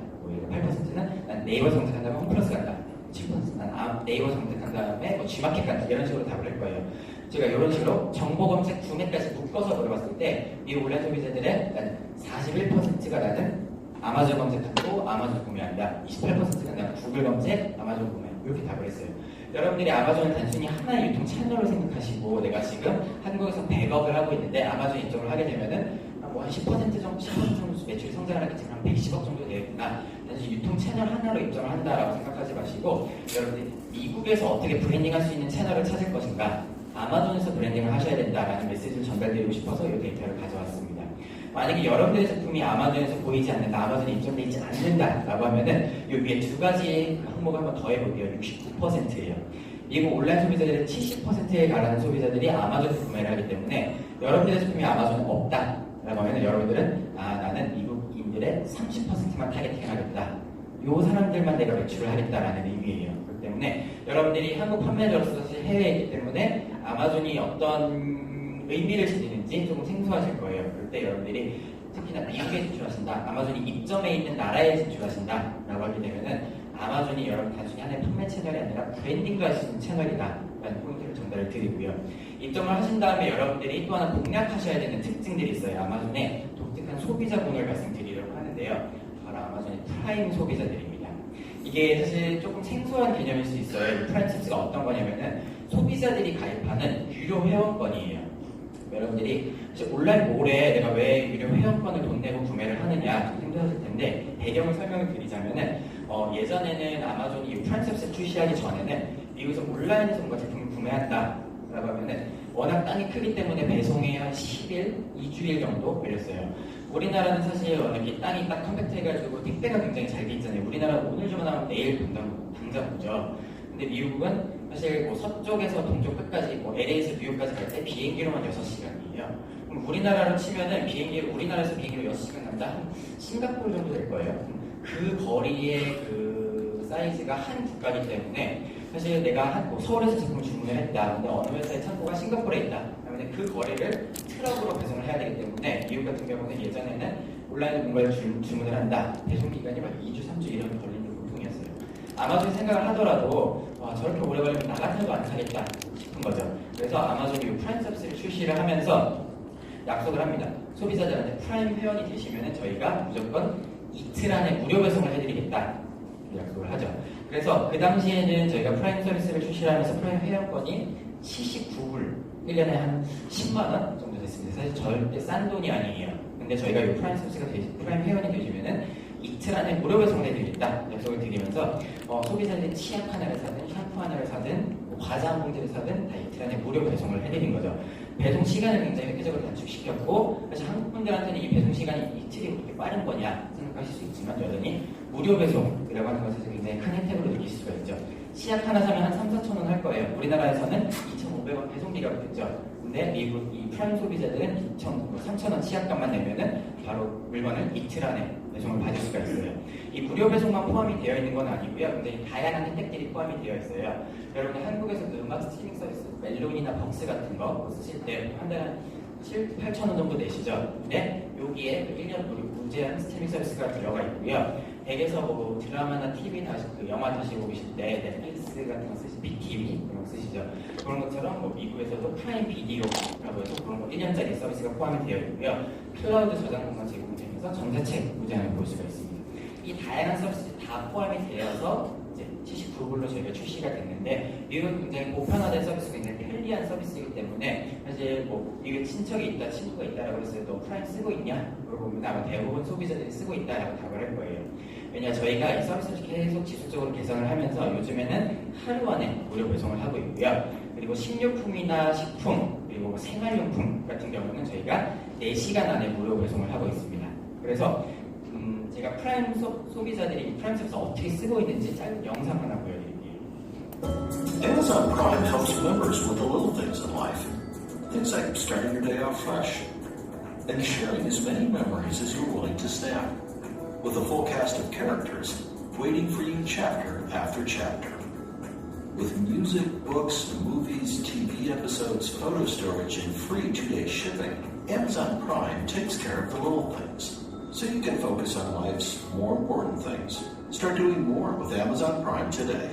S2: 8%는 난 네이버 검색한 다음에 홈플러스 간다. 7%는 난 네이버 검색한 다음에 뭐 G마켓 간다. 이런 식으로 답을 할 거예요. 제가 이런 식으로 정보 검색 구매까지 묶어서 물어봤을 때 미국 온라인 소비자들의 41%가 나는 아마존 검색하고 아마존 구매한다. 28%가 나는 구글 검색, 아마존 구매. 이렇게 답을 했어요. 여러분들이 아마존을 단순히 하나의 유통 채널로 생각하시고 내가 지금 한국에서 100억을 하고 있는데 아마존 입점을 하게 되면은 뭐 한 10% 정도, 10% 정도 매출이 성장을 하겠지만 한 110억 정도 되겠구나. 단순히 유통 채널 하나로 입점을 한다라고 생각하지 마시고 여러분들이 미국에서 어떻게 브랜딩할 수 있는 채널을 찾을 것인가, 아마존에서 브랜딩을 하셔야 된다라는 메시지를 전달드리고 싶어서 이 데이터를 가져왔습니다. 만약에 여러분들의 제품이 아마존에서 보이지 않는다, 아마존에 입점되어 있지 않는다라고 하면은 이 위에 두 가지 항목을 한번 더 해볼게요. 69%예요. 미국 온라인 소비자들의 70%에 가까운 소비자들이 아마존에서 구매를 하기 때문에 여러분들의 제품이 아마존에 없다라고 하면 여러분들은 나는 미국인들의 30%만 타겟팅을 하겠다. 요 사람들만 내가 매출을 하겠다라는 의미예요. 그렇기 때문에 여러분들이 한국 판매자로서 사실 해외에 있기 때문에 아마존이 어떤 의미를 지니는지 조금 생소하실 거예요. 그럴 때 여러분들이 특히나 미국에 진출하신다, 아마존이 입점해 있는 나라에 진출하신다 라고 하게 되면은 아마존이 여러분 단순히 하나의 판매 채널이 아니라 브랜딩도 할 수 있는 채널이다 라는 포인트를 전달을 드리고요. 입점을 하신 다음에 여러분들이 또 하나 공략하셔야 되는 특징들이 있어요. 아마존의 독특한 소비자군을 말씀드리려고 하는데요. 바로 아마존의 프라임 소비자들입니다. 이게 사실 조금 생소한 개념일 수 있어요. 프라임 서비스가 어떤 거냐면은 소비자들이 가입하는 유료 회원권이에요. 여러분들이 온라인 몰에 내가 왜 유료 회원권을 돈 내고 구매를 하느냐 좀 힘드실 텐데 배경을 설명을 드리자면은 예전에는 아마존이 이 프라임 서비스 출시하기 전에는 미국에서 온라인에서 뭔가 제품을 구매한다 라고 하면은 워낙 땅이 크기 때문에 배송에 한 10일, 2주일 정도 걸렸어요. 우리나라는 사실 이렇게 땅이 딱 컴팩트해가지고 택배가 굉장히 잘 돼 있잖아요. 우리나라는 오늘 주문하면 내일 당장 오죠. 근데 미국은 사실 뭐 서쪽에서 동쪽 끝까지 뭐 LA에서 뉴욕까지 갈 때 비행기로만 6시간이에요. 그럼 우리나라로 치면은 우리나라에서 비행기로 6시간 간다 한 싱가포르 정도 될 거예요. 그 거리의 그 사이즈가 한 국가이기 때문에 사실 내가 뭐 서울에서 제품을 주문을 했다. 근데 어느 회사의 창고가 싱가포르에 있다. 그러면 그 거리를 트럭으로 배송을 해야 되기 때문에 미국 같은 경우는 예전에는 온라인으로 뭔가를 주문을 한다. 배송 기간이 막 2주, 3주 이런 걸리는 게 보통이었어요. 아마존 생각을 하더라도 저렇게 오래 걸리면 나 같아도 안 사겠다 싶은 거죠. 그래서 아마존이 프라임 서비스를 출시를 하면서 약속을 합니다. 소비자들한테 프라임 회원이 되시면은 저희가 무조건 이틀 안에 무료 배송을 해드리겠다 약속을 하죠. 그래서 그 당시에는 저희가 프라임 서비스를 출시하면서 프라임 회원권이 79불, 1년에 한 10만원 정도 됐습니다. 사실 절대 싼 돈이 아니에요. 근데 저희가 이 프라임 서비스가 프라임 회원이 되시면은 이틀 안에 무료 배송을 해드리겠다 약속을 드리면서 소비자들이 치약 하나를 사든 샴푸 하나를 사든 과자 한 봉지를 사든 다 이틀 안에 무료 배송을 해드린 거죠. 배송 시간을 굉장히 획기적으로 단축시켰고, 사실 한국 분들한테는 이 배송 시간이 이틀이 그렇게 빠른 거냐 생각하실 수 있지만 여전히 무료 배송이라고 하는 것에서 굉장히 큰 혜택으로 느낄 수가 있죠. 치약 하나 사면 한 3, 4천 원 할 거예요. 우리나라에서는 2,500원 배송비가 붙죠. 근데 미국 이 프라임 소비자들은 3,000원 치약값만 내면은 바로 물건을 이틀 안에 배송을 받을 수가 있어요. 이 무료 배송만 포함이 되어 있는 건 아니고요. 굉장히 다양한 혜택들이 포함이 되어 있어요. 여러분 한국에서 그 음악 스트리밍 서비스 멜론이나 벅스 같은 거 쓰실 때 한 달에 7, 8천 원 정도 내시죠. 근데 여기에 그 1년 무제한 스트리밍 서비스가 들어가 있고요. 댁에서 뭐 드라마나 TV 다시 그 영화 다시 보실 때 넷플릭스 같은 거 쓰시죠. BTV 그런 거 쓰시죠. 그런 것처럼 뭐 미국에서도 프라임 비디오라고 해서 그런 거 1년짜리 서비스가 포함이 되어 있고요. 클라우드 저장권만 제공되면서 전자책 무제한을 볼 수가 있습니다. 이 다양한 서비스들이 다 포함이 되어서 이제 79불로 저희가 출시가 됐는데 미국은 굉장히 보편화된 서비스가 굉장히 편리한 서비스이기 때문에 사실 뭐 미국에 친척이 있다, 친구가 있다라고 했을 때 너 프라임 쓰고 있냐? 물어보면 아마 대부분 소비자들이 쓰고 있다라고 답을 할 거예요. 왜냐 저희가 이 서비스를 계속 지속적으로 개선을 하면서 요즘에는 하루 안에 무료 배송을 하고 있고요. 그리고 식료품이나 식품 그리고 뭐 생활용품 같은 경우는 저희가 4시간 안에 무료 배송을 하고 있습니다. 그래서 제가 프라임 소비자들이 프라임 서비스 어떻게 쓰고 있는지 짧은 영상 하나 보여드릴게요.
S3: Amazon Prime helps members with the little things in life. Things like starting your day off fresh and sharing as many memories as you're willing to stand. With a full cast of characters waiting for you chapter after chapter. With music, books, movies, TV episodes, photo storage, and free 2-day shipping, Amazon Prime takes care of the little things, so you can focus on life's more important things. Start doing more with Amazon Prime today.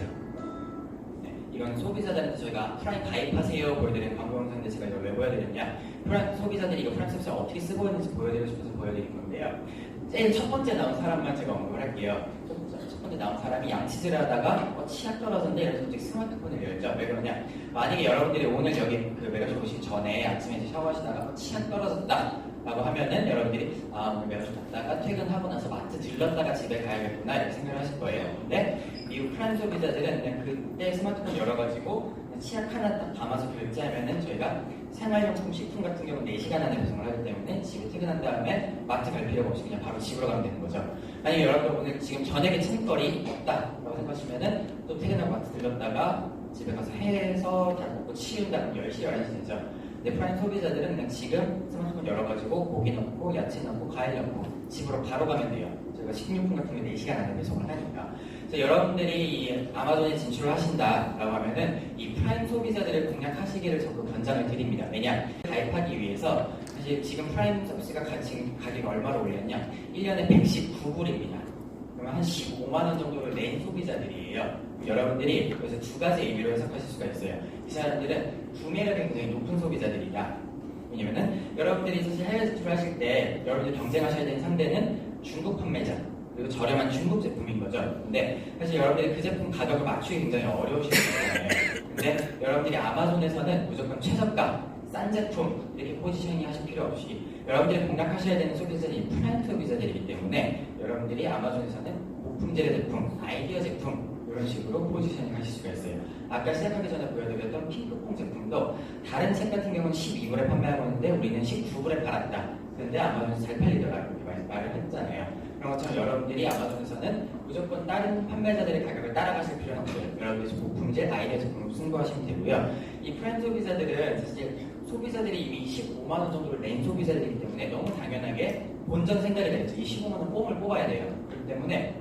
S2: 이건 소비자들한테 저희가 프라임 가입하세요 보여드리는 광고 영상인데 제가 이걸 왜 보여드렸냐, 프라임 소비자들이 이거 프라임 서비스를 어떻게 쓰고 있는지 보여드리고 싶어서 보여드린 건데요. 제일 첫 번째 나온 사람만 제가 언급을 할게요. 첫 번째 나온 사람이 양치질을 하다가 치약 떨어졌는데 이래서 갑자기 스마트폰을 열죠. 왜 그러냐, 만약에 여러분들이 오늘 여기 그 메가쇼 오시기 전에 아침에 이제 샤워하시다가 치약 떨어졌다 라고 하면은 여러분들이 오늘 메가쇼 갔다가 퇴근하고 나서 마트 들렀다가 집에 가야겠구나 이렇게 생각을 하실 거예요. 근데 미국 프라임 소비자들은 그냥 그때 스마트폰 열어가지고 치약 하나 딱 담아서 결제하면은 저희가 생활용품, 식품 같은 경우는 4시간 안에 배송을 하기 때문에 집에 퇴근한 다음에 마트 갈 필요가 없이 그냥 바로 집으로 가면 되는 거죠. 만약에 여러분 오늘 지금 저녁에 챙거리 없다라고 생각하시면은 또 퇴근하고 마트 들렀다가 집에 가서 해서 다 먹고 치운다 그럼 10시, 11시 되죠. 근데 프라임 소비자들은 그냥 지금 스마트폰 열어가지고 고기 넣고 야채 넣고 과일 넣고 집으로 바로 가면 돼요. 저희가 식료품 같은 게 4시간 안에 배송을 하니까. 그래서 여러분들이 이 아마존에 진출을 하신다라고 하면은 이 프라임 소비자들을 공략하시기를 적극 권장을 드립니다. 왜냐, 가입하기 위해서 사실 지금 프라임 서비스가 지금 가격이 얼마로 올렸냐, 1년에 119불입니다. 그러면 한 15만 원 정도를 낸 소비자들이에요. 여러분들이 여기서 두 가지 의미로 해석하실 수가 있어요. 이 사람들은 구매력이 굉장히 높은 소비자들이다. 왜냐면은 여러분들이 사실 해외 진출하실 때 여러분들이 경쟁하셔야 되는 상대는 중국 판매자 그리고 저렴한 중국 제품인 거죠. 근데 사실 여러분들이 그 제품 가격을 맞추기 굉장히 어려우실 거예요. 근데 여러분들이 아마존에서는 무조건 최저가, 싼 제품 이렇게 포지셔닝 하실 필요 없이 여러분들이 공략하셔야 되는 소비자들이 프라임 소비자들이기 때문에 여러분들이 아마존에서는 고품질의 제품, 아이디어 제품 이런 식으로 포지셔닝 하실 수가 있어요. 아까 시작하기 전에 보여드렸던 핑크퐁 제품도 다른 책 같은 경우는 12불에 판매하고 있는데 우리는 19불에 팔았다. 그런데 아마존에서 잘 팔리더라고요. 말을 했잖아요. 그런 것처럼 여러분들이 아마존에서는 무조건 다른 판매자들의 가격을 따라가실 필요는 없어요. 여러분들이 고품질 아이디어 제품으로 승부하시면 되고요. 이 프라임 소비자들은 사실 소비자들이 이미 15만 원 정도를 낸 소비자들이기 때문에 너무 당연하게 본전 생각이 되죠. 이 15만 원 뽕을 뽑아야 돼요. 그렇기 때문에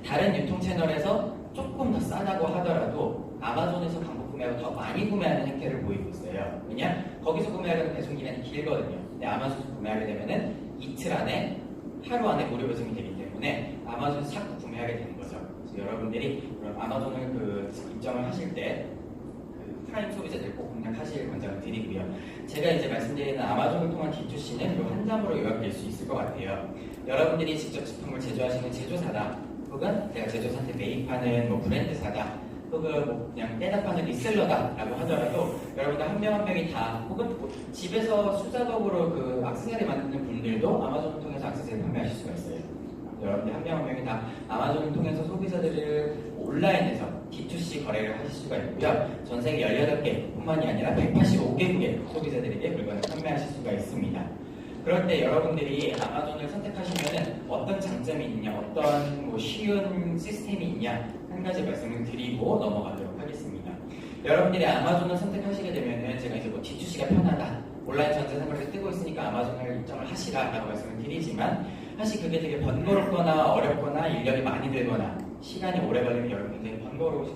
S2: 다른 유통 채널에서 조금 더 싸다고 하더라도 아마존에서 광고 구매하고 더 많이 구매하는 행태를 보이고 있어요. 왜냐? 거기서 구매하는 배송 기간이 길거든요. 근데 아마존에서 구매하게 되면은 이틀 안에, 하루 안에 무료 배송이 되기 때문에 아마존에서 자꾸 구매하게 되는 거죠. 그래서 여러분들이 아마존을 입점을 하실 때 프라임 소비자들 꼭 공략하실 권장을 드리고요. 제가 이제 말씀드리는 아마존을 통한 D2C는 이 한 장으로 요약될 수 있을 것 같아요. 여러분들이 직접 제품을 제조하시는 제조사다, 혹은 내가 제조사한테 매입하는 뭐 브랜드사다, 혹은 뭐 그냥 떼다 파는 리셀러다라고 하더라도 여러분들 한 명 한 명이 다, 혹은 뭐 집에서 수작업으로 그 액세서리 만드는 분들도 아마존을 통해서 액세서리 판매하실 수가 있어요. 여러분들 한 명 한 명이 다 아마존을 통해서 소비자들을 온라인에서 D2C 거래를 하실 수가 있고요. 전 세계 18개 뿐만이 아니라 185개국의 소비자들에게 물건을 판매하실 수가 있습니다. 그럴 때 여러분들이 아마존을 선택하시면 어떤 장점이 있냐, 어떤 뭐 쉬운 시스템이 있냐, 한 가지 말씀을 드리고 넘어가도록 하겠습니다. 여러분들이 아마존을 선택하시게 되면은 제가 이제 뭐 D2C가 편하다, 온라인 전자상가를 뜨고 있으니까 아마존을 입장을 하시라라고 말씀을 드리지만, 사실 그게 되게 번거롭거나 어렵거나 인력이 많이 들거나 시간이 오래 걸리면 여러분 굉장히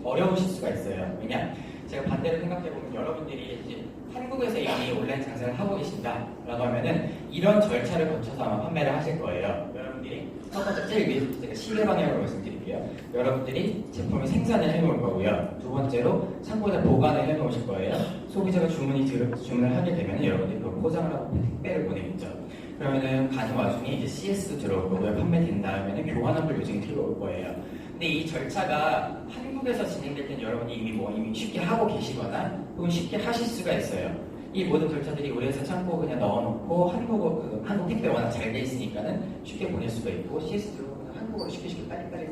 S2: 어려우실 수가 있어요. 왜냐? 제가 반대로 생각해보면 여러분들이 이제 한국에서 이미 온라인 장사를 하고 계신다라고 하면은 이런 절차를 거쳐서 아마 판매를 하실 거예요. 여러분들이 첫 번째 제일 위에 제가 시계 방향으로 말씀드릴게요. 여러분들이 제품을 생산을 해놓을 거고요. 두 번째로 창고에 보관을 해놓으실 거예요. 소비자가 주문을 하게 되면 여러분들이 그걸 포장을 하고 택배를 보내겠죠. 그러면은 가는 와중에 이제 CS도 들어올 거고요. 판매된 다음에는 교환환불 요청이 들어올 거예요. 근데 이 절차가 한국에서 진행될 때는 여러분이 이미 쉽게 하고 계시거나 혹은 쉽게 하실 수가 있어요. 이 모든 절차들이 우리 회사 창고 그냥 넣어놓고 한국 택배 워낙 잘 돼 있으니까는 쉽게 보낼 수가 있고, CS 들어오면 한국어로 쉽게 빨리빨리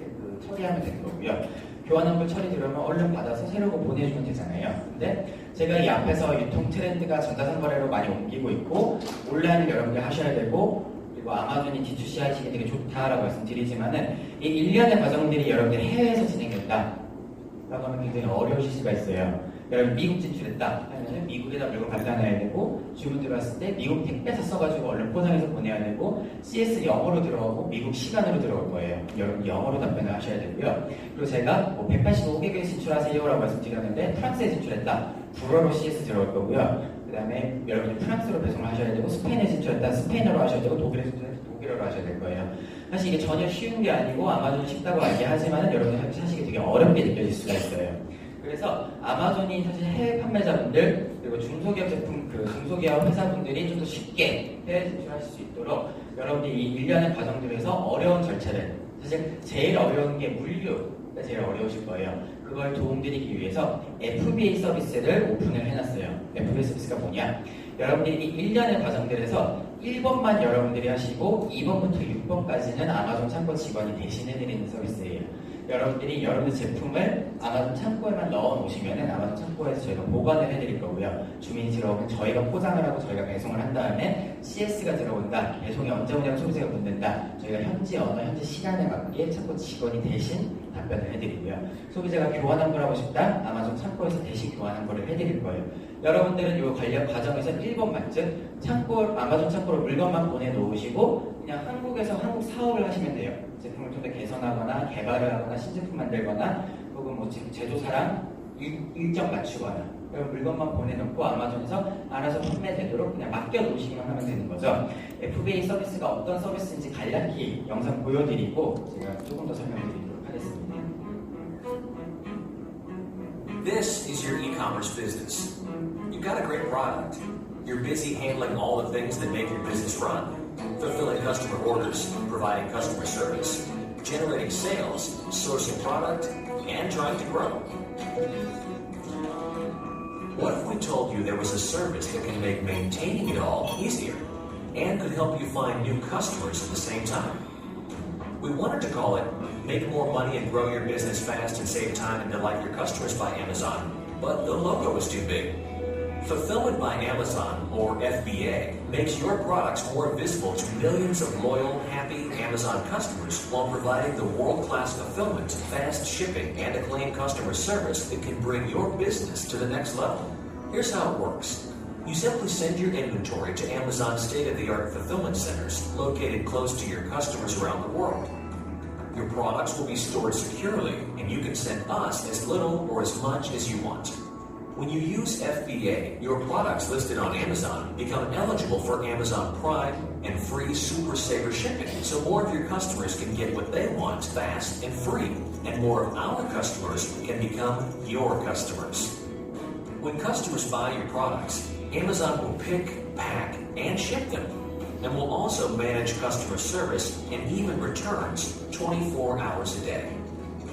S2: 처리하면 되는 거고요. 교환환불 처리 들어오면 얼른 받아서 새로 보내주면 되잖아요. 근데 제가 이 앞에서 유통 트렌드가 전자상거래로 많이 옮기고 있고 온라인을 여러분들이 하셔야 되고, 그리고 아마존이 D2C 하시기 되게 좋다라고 말씀드리지만은 이 일련의 과정들이 여러분들이 해외에서 진행된다 라고 하면 굉장히 어려우실 수가 있어요. 여러분 미국 진출했다 하면은 미국에다 물건 갖다 놔야 되고, 주문 들어왔을 때 미국 택배사 써가지고 얼른 포장해서 보내야 되고, CS 영어로 들어오고 미국 시간으로 들어올 거예요. 여러분 영어로 답변을 하셔야 되고요. 그리고 제가 뭐 185개국에 진출하세요 라고 말씀드렸는데 프랑스에 진출했다, 불어로 CS 들어올 거고요. 그 다음에 여러분이 프랑스로 배송을 하셔야 되고, 스페인에 진출했다 스페인어로 하셔야 되고, 독일에 진출했다 독일어로 하셔야 될 거예요. 사실 이게 전혀 쉬운 게 아니고 아마존이 쉽다고 알게 하지만은 여러분이 하시기 되게 어렵게 느껴질 수가 있어요. 그래서 아마존이 사실 해외 판매자분들, 그리고 중소기업 중소기업 회사분들이 좀 더 쉽게 해외 진출하실 수 있도록 여러분들이 이 일련의 과정들에서 어려운 절차를, 사실 제일 어려운 게 물류가 제일 어려우실 거예요. 그걸 도움드리기 위해서 FBA 서비스를 오픈을 해놨어요. FBA 서비스가 뭐냐? 여러분들이 이 일련의 과정들에서 1번만 여러분들이 하시고 2번부터 6번까지는 아마존 창고 직원이 대신해드리는 서비스예요. 여러분들이 여러분의 제품을 아마존 창고에만 넣어 놓으시면은 아마존 창고에서 저희가 보관을 해드릴 거고요. 주민이 들어오면 저희가 포장을 하고 저희가 배송을 한 다음에 CS가 들어온다, 배송이 언제 오냐고 소비자가 묻는다, 저희가 현지 언어, 현지 시간에 맞게 창고 직원이 대신 답변을 해드리고요. 소비자가 교환환불 하고 싶다, 아마존 창고에서 대신 교환환불을 해드릴 거예요. 여러분들은 이 관련 과정에서 1번만, 즉 아마존 창고로 물건만 보내놓으시고 그냥 한국에서 한국 사업을 하시면 돼요. 제품을 좀 더 개선하거나 개발을 하거나 신제품 만들거나 혹은 뭐 제조사랑 일정 맞추거나 그런 물건만 보내놓고 아마존에서 알아서 판매되도록 그냥 맡겨놓으시기만 하면 되는 거죠. FBA 서비스가 어떤 서비스인지 간략히 영상 보여드리고 제가 조금 더 설명드리도록 하겠습니다.
S4: This is your e-commerce business. You've got a great product. You're busy handling all the things that make your business run. Fulfilling customer orders, providing customer service, generating sales, sourcing product, and trying to grow. What if we told you there was a service that can make maintaining it all easier and could help you find new customers at the same time? We wanted to call it Make More Money and Grow Your Business Fast and Save Time and Delight Your Customers by Amazon, but the logo was too big. Fulfillment by Amazon, or FBA, makes your products more visible to millions of loyal, happy Amazon customers while providing the world-class fulfillment, fast shipping, and acclaimed customer service that can bring your business to the next level. Here's how it works. You simply send your inventory to Amazon's state-of-the-art fulfillment centers located close to your customers around the world. Your products will be stored securely, and you can send us as little or as much as you want. When you use FBA, your products listed on Amazon become eligible for Amazon Prime and free Super Saver shipping, so more of your customers can get what they want fast and free, and more of our customers can become your customers. When customers buy your products, Amazon will pick, pack, and ship them, and will also manage customer service and even returns 24 hours a day.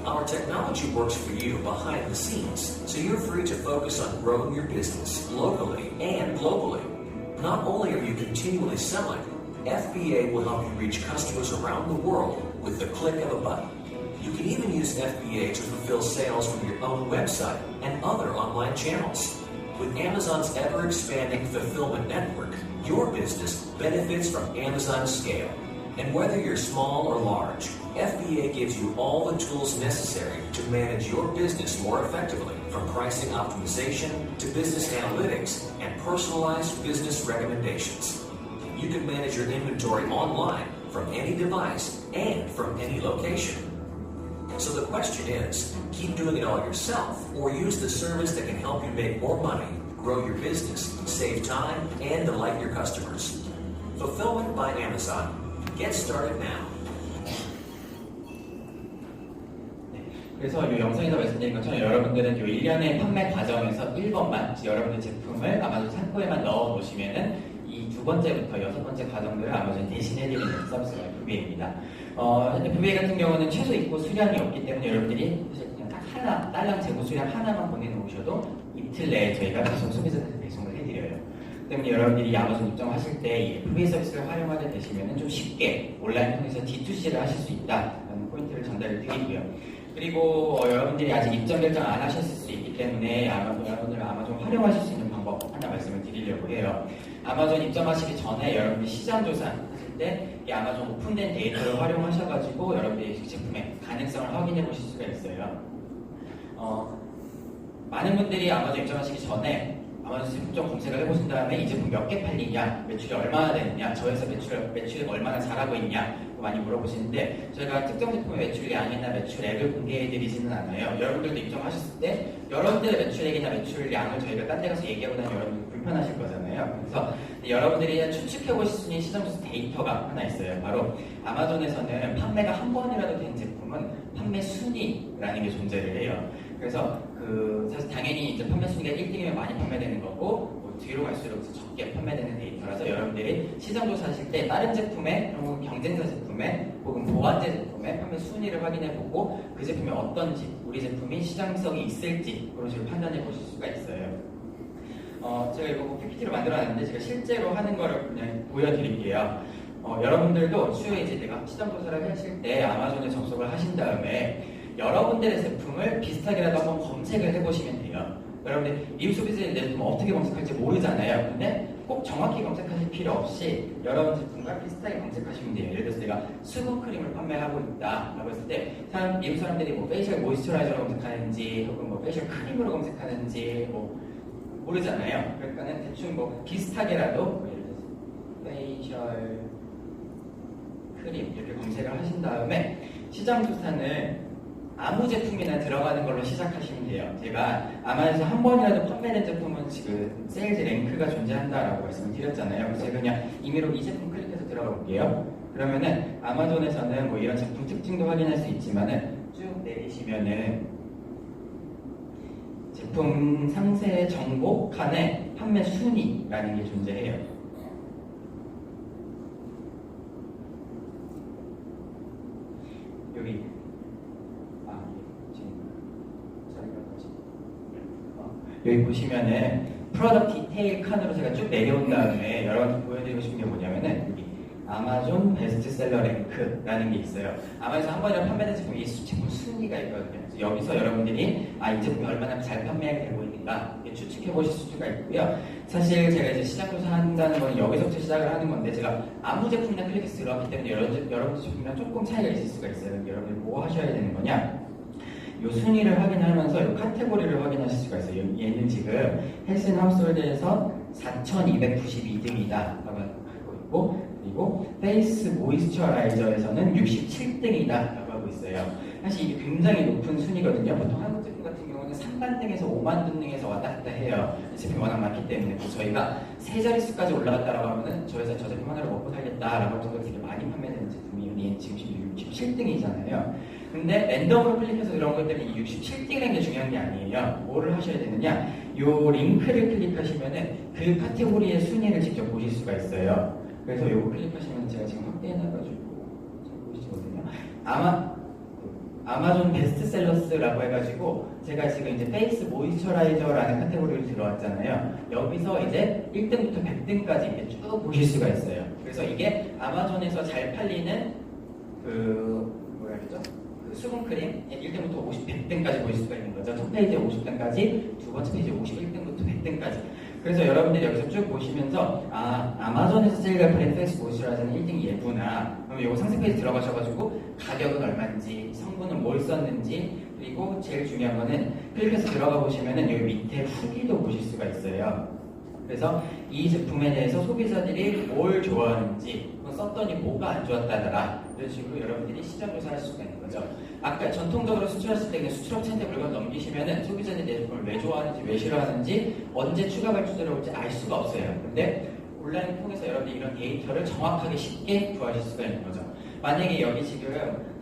S4: Our technology works for you behind the scenes, so you're free to focus on growing your business locally and globally. Not only are you continually selling, FBA will help you reach customers around the world with the click of a button. You can even use FBA to fulfill sales from your own website and other online channels. With Amazon's ever-expanding fulfillment network, your business benefits from Amazon's scale. And whether you're small or large, FBA gives you all the tools necessary to manage your business more effectively, from pricing optimization to business analytics and personalized business recommendations. You can manage your inventory online from any device and from any location. So the question is, keep doing it all yourself or use the service that can help you make more money, grow your business, save time, and delight your customers. Fulfillment by Amazon. Get started now.
S2: 그래서 이 영상에서 말씀드린 것처럼 여러분들은 이 1년의 판매 과정에서 1번만 여러분들 제품을 아마존 창고에만 넣어 놓으시면은 이 두 번째부터 여섯 번째 과정들을 아마존이 대신해드리는 서비스가 FBA입니다. 현재 FBA 같은 경우는 최소 입고 수량이 없기 때문에 여러분들이 사실 그냥 딱 하나, 딸랑 재고 수량 하나만 보내놓으셔도 이틀 내에 저희가 배송 소비자한테 배송을 해드려요. 때문에 여러분들이 아마존 입점하실 때 이 FBA 서비스를 활용하게 되시면 좀 쉽게 온라인 통해서 D2C를 하실 수 있다는 포인트를 전달을 드리고요. 그리고 여러분들이 아직 입점 결정 안 하셨을 수 있기 때문에 여러분들 아마존 활용하실 수 있는 방법 하나 말씀을 드리려고 해요. 아마존 입점하시기 전에 여러분들이 시장 조사 하실 때 이 아마존 오픈된 데이터를 활용하셔가지고 여러분들이 제품의 가능성을 확인해 보실 수가 있어요. 많은 분들이 아마존 입점하시기 전에 아마존 제품점 검색을 해보신 다음에 이 제품 몇 개 팔리냐, 매출이 얼마나 되느냐, 저 회사 매출이 얼마나 잘하고 있냐 많이 물어보시는데 저희가 특정 제품의 매출량이나 매출액을 공개해드리지는 않아요. 여러분들도 입점하셨을 때 여러분들의 매출액이나 매출량을 저희가 딴 데 가서 얘기하고 다니면 여러분들 불편하실 거잖아요. 그래서 여러분들이 추측해보실 수 있는 시장조사 데이터가 하나 있어요. 바로 아마존에서는 판매가 한 번이라도 된 제품은 판매 순위라는 게 존재를 해요. 그래서 사실 당연히 이제 판매 순위가 1등이면 많이 판매되는 거고 뒤로 갈수록 적게 판매되는 데이터라서 여러분들이 시장 조사하실 때 다른 제품의 혹은 경쟁사 제품의 혹은 보완제 제품의 판매 순위를 확인해보고 그 제품이 어떤지 우리 제품이 시장성이 있을지 그런 식으로 판단해 보실 수가 있어요. 제가 이거 PPT로 만들어놨는데 제가 실제로 하는 거를 그냥 보여드릴게요. 여러분들도 추후에 이제 내가 시장 조사를 하실 때 아마존에 접속을 하신 다음에 여러분들의 제품을 비슷하게라도 한번 검색을 해보시면 돼요. 여러분들 미국 소비자의 제품 어떻게 검색할지 모르잖아요. 근데 꼭 정확히 검색하실 필요 없이 여러분 제품과 비슷하게 검색하시면 돼요. 예를 들어서 내가 수분 크림을 판매하고 있다 라고 했을 때 미국 사람들이 뭐 페이셜 모이스처라이저로 검색하는지 혹은 뭐 페이셜 크림으로 검색하는지 뭐 모르잖아요. 그러니까는 대충 뭐 비슷하게라도 예를 들어서 페이셜 크림 이렇게 검색을 하신 다음에 시장 조사는 아무 제품이나 들어가는 걸로 시작하시면 돼요. 제가 아마존에서 한 번이라도 판매된 제품은 지금 세일즈 랭크가 존재한다라고 말씀을 드렸잖아요. 그래서 제가 그냥 임의로 이 제품 클릭해서 들어가 볼게요. 그러면은 아마존에서는 뭐 이런 제품 특징도 확인할 수 있지만은 쭉 내리시면은 제품 상세 정보 칸에 판매 순위라는 게 존재해요. 여기 여기 보시면은 프로덕트 디테일 칸으로 제가 쭉 내려온 다음에 여러분한테 보여드리고 싶은 게 뭐냐면은 여기 아마존 베스트셀러 랭크라는 게 있어요. 아마존에서 한 번이라도 판매된 제품이 제품 순위가 있거든요. 그래서 여기서 여러분들이 이 제품이 얼마나 잘 판매가 되고 있는가 추측해 보실 수가 있고요. 사실 제가 이제 시장 조사한다는 건 여기서부터 시작을 하는 건데 제가 아무 제품이나 클릭해서 들어갔기 때문에 여러분들 제품이랑 조금 차이가 있을 수가 있어요. 여러분들 뭐 하셔야 되는 거냐? 이 순위를 확인하면서 이 카테고리를 확인하실 수가 있어요. 얘는 지금 헬스 앤 하우스홀드에서 4,292등이다 라고 하고 있고 그리고 페이스 모이스처라이저에서는 67등이다 라고 하고 있어요. 사실 이게 굉장히 높은 순위거든요. 보통 한국 제품 같은 경우는 3만 등에서 5만 등에서 왔다 갔다 해요. 제품이 워낙 많기 때문에. 그래서 저희가 세 자릿수까지 올라갔다라고 하면은 저 회사 저 제품 하나로 먹고 살겠다라고 할 정도로 되게 많이 판매되는 제품이 지금 67등이잖아요. 근데 랜덤으로 클릭해서 이런 것들이 67등이라는 게 중요한 게 아니에요. 뭐를 하셔야 되느냐? 이 요 링크를 클릭하시면은 그 카테고리의 순위를 직접 보실 수가 있어요. 그래서 요거 클릭하시면 제가 지금 확대해놔가지고 보시거든요. 아마존 베스트셀러스라고 해가지고 제가 지금 이제 페이스 모이스처라이저라는 카테고리로 들어왔잖아요. 여기서 이제 1등부터 100등까지 이렇게 쭉 보실 수가 있어요. 그래서 이게 아마존에서 잘 팔리는 뭐라 그러죠? 수분크림 1등부터 100등까지 보실 수가 있는 거죠. 첫 페이지에 50등까지, 두 번째 페이지에 51등부터 100등까지. 그래서 여러분들이 여기서 쭉 보시면서 아마존에서 제일 잘 팔리는 페이스 모이스처라이저는 1등이 얘구나. 그럼 이거 상세 페이지 들어가셔가지고 가격은 얼마인지, 성분은 뭘 썼는지, 그리고 제일 중요한 거는 클릭해서 들어가 보시면은 여기 밑에 후기도 보실 수가 있어요. 그래서 이 제품에 대해서 소비자들이 뭘 좋아하는지, 썼더니 뭐가 안 좋았다더라, 이런 식으로 여러분들이 시장 조사할 수가 있는 거죠. 아까 전통적으로 수출했을 때 그냥 수출업체한테 물건 넘기시면은 소비자들이 내 제품을 왜 좋아하는지, 왜 싫어하는지, 언제 추가 발주들이 올지 알 수가 없어요. 근데 온라인을 통해서 여러분들이 이런 데이터를 정확하게 쉽게 구하실 수가 있는 거죠. 만약에 여기 지금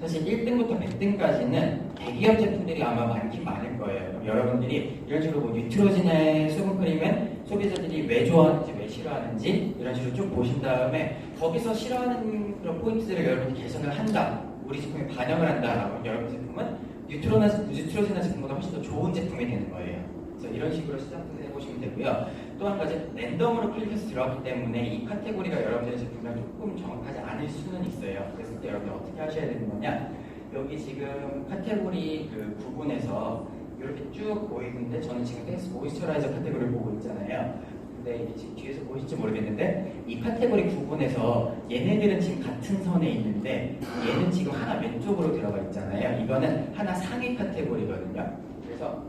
S2: 사실 1등부터 100등까지는 대기업 제품들이 아마 많긴 많을 거예요. 그럼 여러분들이 이런 식으로 뭐 뉴트로진의 수분크림은 소비자들이 왜 좋아하는지, 왜 싫어하는지 이런 식으로 쭉 보신 다음에 거기서 싫어하는 그런 포인트들을 여러분이 개선을 한다, 우리 제품에 반영을 한다라고 여러분 제품은 뉴트로진의 제품보다 훨씬 더 좋은 제품이 되는 거예요. 그래서 이런 식으로 시작을 해보시면 되고요. 또 한 가지, 랜덤으로 클릭해서 들어갔기 때문에 이 카테고리가 여러분들의 제품이랑 조금 정확하지 않을 수는 있어요. 그래서 그때 여러분들 어떻게 하셔야 되는 거냐, 여기 지금 카테고리 그 부분에서 이렇게 쭉 보이는데, 저는 지금 페이스 모이스처라이저 카테고리를 보고 있잖아요. 근데 이게 지금 뒤에서 보이실지 모르겠는데 이 카테고리 구분에서 얘네들은 지금 같은 선에 있는데 얘는 지금 하나 왼쪽으로 들어가 있잖아요. 이거는 하나 상위 카테고리거든요. 그래서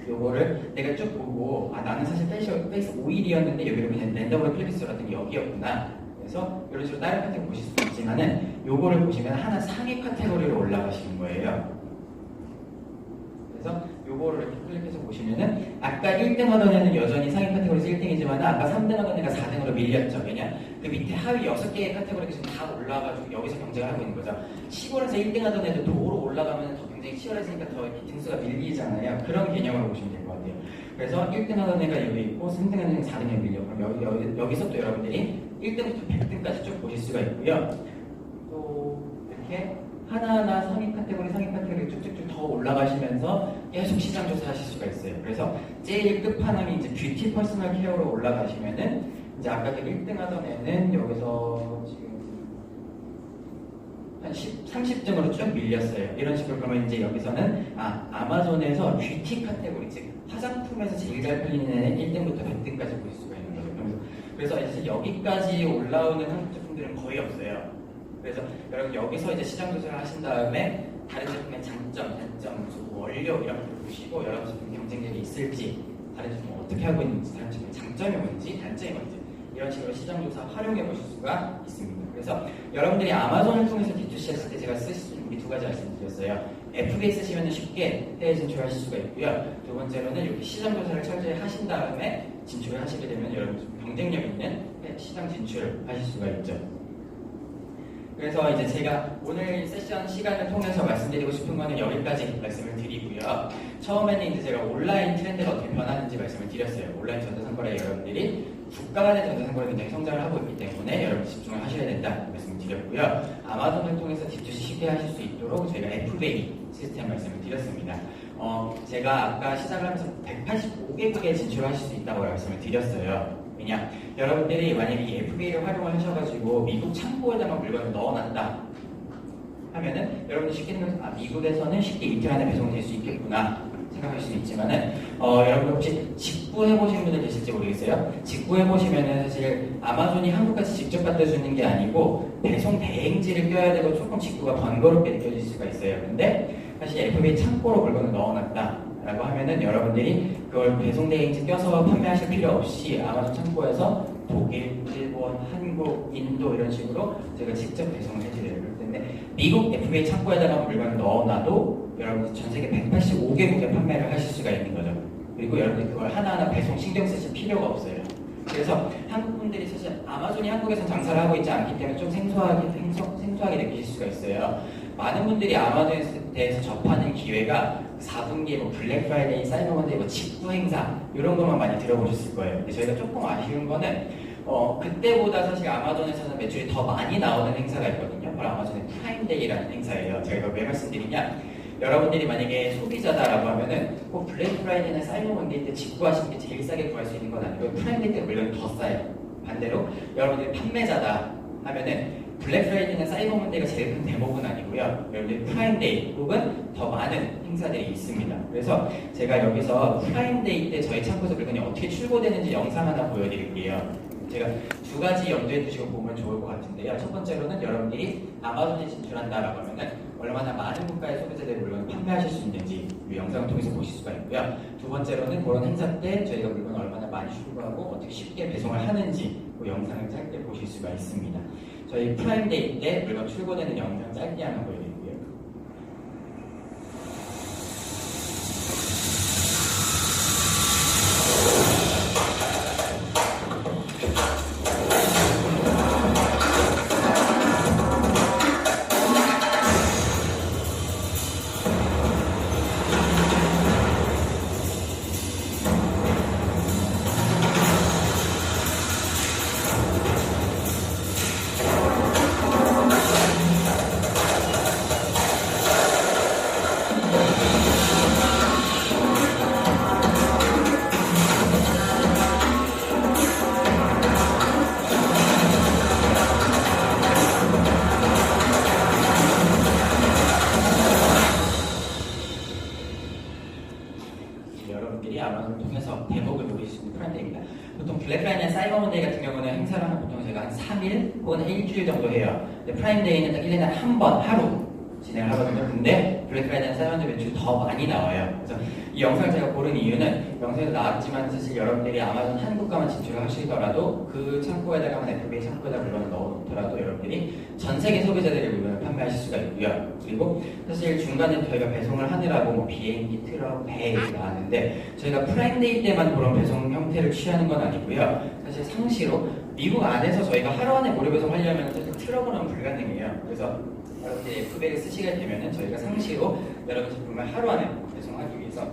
S2: 요거를 내가 쭉 보고 나는 사실 페이스 오일이었는데 여기로 그냥 랜덤으로 클릭해서 들어갔던 게 여기였구나. 그래서 이런 식으로 다른 카테고리 보실 수 있지만은 요거를 보시면 하나 상위 카테고리로 올라가시는 거예요. 그래서 요거를 이렇게 클릭해서 보시면은 아까 1등 하던 애는 여전히 상위 카테고리에서 1등이지만 아까 3등 하던 애가 4등으로 밀렸죠. 왜냐? 그 밑에 하위 6개의 카테고리가 지금 다 올라가지고 여기서 경쟁을 하고 있는 거죠. 시골에서 1등 하던 애도 도로 올라가면 더 경쟁이 치열해지니까 더 이렇게 등수가 밀리잖아요. 그런 개념으로 보시면 될 것 같아요. 그래서 1등 하던 애가 여기 있고 3등 하던 애가 4등에 밀려. 그럼 여기서 또 여러분들이 1등부터 100등까지 쭉 보실 수가 있고요. 또 이렇게 하나하나 상위 카테고리 쭉쭉쭉 더 올라가시면서 계속 시장 조사하실 수가 있어요. 그래서 제일 끝판왕이 이제 뷰티 퍼스널 케어로 올라가시면은 이제 아까 그 1등 하던 애는 여기서 지금 한 30등으로 쭉 밀렸어요. 이런 식으로. 그러면 이제 여기서는 아마존에서 뷰티 카테고리, 즉 화장품에서 제일 잘 팔리는 애는 1등부터 100등까지 볼 수가 있는 거예요. 그래서 이제 여기까지 올라오는 한국 제품들은 거의 없어요. 그래서 여러분 여기서 이제 시장 조사를 하신 다음에 다른 제품의 장점, 단점, 원료 이런 걸 보시고 여러분 제품 경쟁력이 있을지, 다른 제품을 어떻게 하고 있는지, 다른 제품의 장점이 뭔지, 단점이 뭔지 이런 식으로 시장 조사 활용해 보실 수가 있습니다. 그래서 여러분들이 아마존을 통해서 D2C 했을 때 제가 쓰실 수 있는 게 두 가지 말씀드렸어요. FBA 쓰시면 쉽게 해외 진출하실 수가 있고요. 두 번째로는 이렇게 시장 조사를 철저히 하신 다음에 진출을 하시게 되면 여러분 경쟁력 있는 시장 진출을 하실 수가 있죠. 그래서 이제 제가 오늘 세션 시간을 통해서 말씀드리고 싶은 거는 여기까지 말씀을 드리고요. 처음에는 이제 제가 온라인 트렌드가 어떻게 변하는지 말씀을 드렸어요. 온라인 전자상거래 여러분들이 국가 간의 전자상거래 굉장히 성장을 하고 있기 때문에 여러분 집중을 하셔야 된다 말씀을 드렸고요. 아마존을 통해서 D2C 쉽게 하실 수 있도록 저희가 FBA 시스템 말씀을 드렸습니다. 제가 아까 시작을 하면서 185개국에 진출하실 수 있다고 말씀을 드렸어요. 왜냐? 여러분들이 만약에 이 FBA를 활용을 하셔가지고 미국 창고에다가 물건을 넣어놨다 하면은 여러분들 쉽게 생각해서 미국에서는 쉽게 이틀 안에 배송될 수 있겠구나 생각할 수 있지만은 여러분들 혹시 직구해보신 분들 계실지 모르겠어요. 직구해보시면은 사실 아마존이 한국까지 직접 갖다 주는 게 아니고 배송 대행지를 껴야 되고 조금 직구가 번거롭게 느껴질 수가 있어요. 근데 사실 FBA 창고로 물건을 넣어놨다 라고 하면은 여러분들이 그걸 배송 대행지 껴서 판매하실 필요 없이 아마존 창고에서 독일, 일본, 한국, 인도 이런 식으로 제가 직접 배송을 해드려요. 그렇기 때문에 미국 FBA 창고에다가 물건을 넣어놔도 여러분 전 세계 185개국에 판매를 하실 수가 있는 거죠. 그리고 여러분들이 그걸 하나하나 배송 신경 쓰실 필요가 없어요. 그래서 한국 분들이 사실 아마존이 한국에서 장사를 하고 있지 않기 때문에 좀 생소하게 느끼실 수가 있어요. 많은 분들이 아마존에 대해서 접하는 기회가 4분기에 뭐 블랙 프라이데이, 사이버 먼데이, 뭐 직구 행사 이런 것만 많이 들어보셨을 거예요. 근데 저희가 조금 아쉬운 거는 그때보다 사실 아마존에서는 매출이 더 많이 나오는 행사가 있거든요. 바로 아마존의 프라임데이라는 행사예요. 제가 왜 말씀드리냐? 여러분들이 만약에 소비자다라고 하면은 꼭 블랙 프라이데이나 사이버 먼데이 때 직구하시는 게 제일 싸게 구할 수 있는 건 아니고 프라임데이 때 물론 더 싸요. 반대로 여러분들이 판매자다 하면은 블랙 프라이데이나 사이버 먼데이가 제일 큰 대목은 아니고요. 여러분들 프라임데이 혹은 더 많은 행사들이 있습니다. 그래서 제가 여기서 프라임데이 때 저희 창고에서 물건이 어떻게 출고되는지 영상 하나 보여드릴게요. 제가 두 가지 염두에 두시고 보면 좋을 것 같은데요. 첫 번째로는 여러분들이 아마존에 진출한다라고 하면은 얼마나 많은 국가의 소비자들이 물건을 판매하실 수 있는지 이 영상을 통해서 보실 수가 있고요. 두 번째로는 그런 행사 때 저희가 물건을 얼마나 많이 출고하고 어떻게 쉽게 배송을 하는지 그 영상을 짧게 보실 수가 있습니다. 저희 프라임데이 때 물건 출고되는 영상 짧게 하나 보여드릴게요. 여러분들이 아마존을 통해서 대목을 노릴 수 있는 프라임데이입니다. 보통 블랙 프라이데이나 사이버 먼데이 같은 경우는 행사를 하면 보통 제가 한 3일 혹은 일주일 정도 해요. 근데 프라임데이는 딱 1년에 한 번 하루 진행을 하거든요. 근데 블랙 프라이데이나 사이버 먼데이 매출이 더 많이 나와요. 그래서 이 영상을 제가 고른 이유는 영상에서 나왔지만 사실 여러분들이 아마존 한국가만 진출을 하시더라도 그 창고에다가 FBA 창고에다 물건을 넣어놓더라도 여러분들이 전 세계 소비자들의 물건을 판매하실 수가 있고요. 그리고 사실 중간에 저희가 배송을 하느라고 뭐 비행기, 트럭, 배 이렇게 나왔는데 저희가 프라임데이 때만 그런 배송 형태를 취하는 건 아니고요. 사실 상시로 미국 안에서 저희가 하루 안에 무료 배송하려면 사실 트럭으로는 불가능해요. 그래서 여러분들이 FBA를 쓰시게 되면은 저희가 상시로 여러분 제품을 하루 안에 배송하기 위해서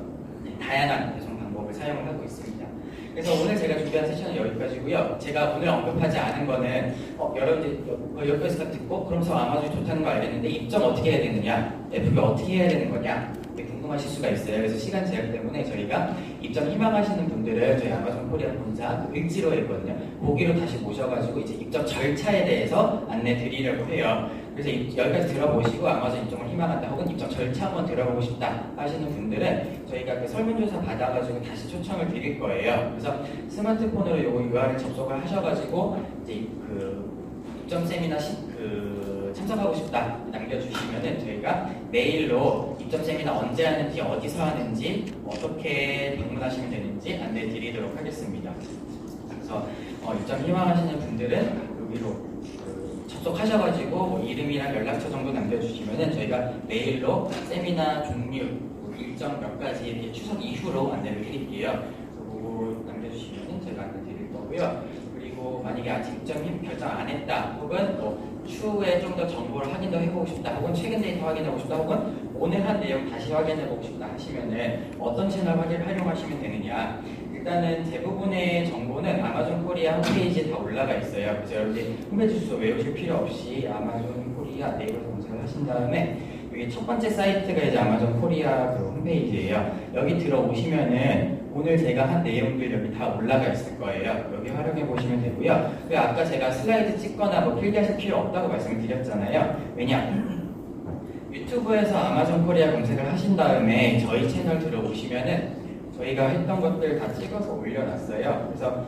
S2: 다양한 배송 방법을 사용을 하고 있습니다. 그래서 오늘 제가 준비한 세션은 여기까지고요. 제가 오늘 언급하지 않은 거는 여러분들 옆에서 듣고 그러면서 아마존이 좋다는 거 알겠는데 입점 어떻게 해야 되느냐, FB 어떻게 해야 되는 거냐 궁금하실 수가 있어요. 그래서 시간 제약 때문에 저희가 입점 희망하시는 분들을 저희 아마존 코리아 본사 을지로에 있거든요. 거기로 다시 모셔가지고 이제 입점 절차에 대해서 안내 드리려고 해요. 그래서 여기까지 들어보시고 아마존 입점을 희망한다 혹은 입점 절차 한번 들어보고 싶다 하시는 분들은 저희가 그 설문조사 받아가지고 다시 초청을 드릴 거예요. 그래서 스마트폰으로 요거 URL 접속을 하셔가지고 이제 그 입점 세미나 참석하고 싶다 남겨주시면은 저희가 메일로 입점 세미나 언제 하는지 어디서 하는지 어떻게 방문하시면 되는지 안내 드리도록 하겠습니다. 그래서 입점 희망하시는 분들은 여기로 접속하셔가지고 뭐 이름이랑 연락처 정도 남겨주시면은 저희가 메일로 세미나 종류 일정 몇 가지 이렇게 추석 이후로 안내를 드릴게요. 그거 남겨주시면은 제가 안내 드릴 거고요. 그리고 만약에 아직 입점 결정 안 했다 혹은 뭐 추후에 좀 더 정보를 확인 더 해보고 싶다 혹은 최근 데이터 확인하고 싶다 혹은 오늘 한 내용 다시 확인해보고 싶다 하시면은 어떤 채널 활용하시면 되느냐. 일단은 대부분의 정보는 아마존 코리아 홈페이지에 다 올라가 있어요. 그래서 여러분들이 홈페이지 주소 외우실 필요 없이 아마존 코리아 네이버에서 검색을 하신 다음에 여기 첫 번째 사이트가 이제 아마존 코리아 그 홈페이지예요. 여기 들어오시면은 오늘 제가 한 내용들 여기 다 올라가 있을 거예요. 여기 활용해 보시면 되고요. 아까 제가 슬라이드 찍거나 뭐 필기하실 필요 없다고 말씀을 드렸잖아요. 왜냐? 유튜브에서 아마존 코리아 검색을 하신 다음에 저희 채널 들어오시면은 저희가 했던 것들 다 찍어서 올려놨어요. 그래서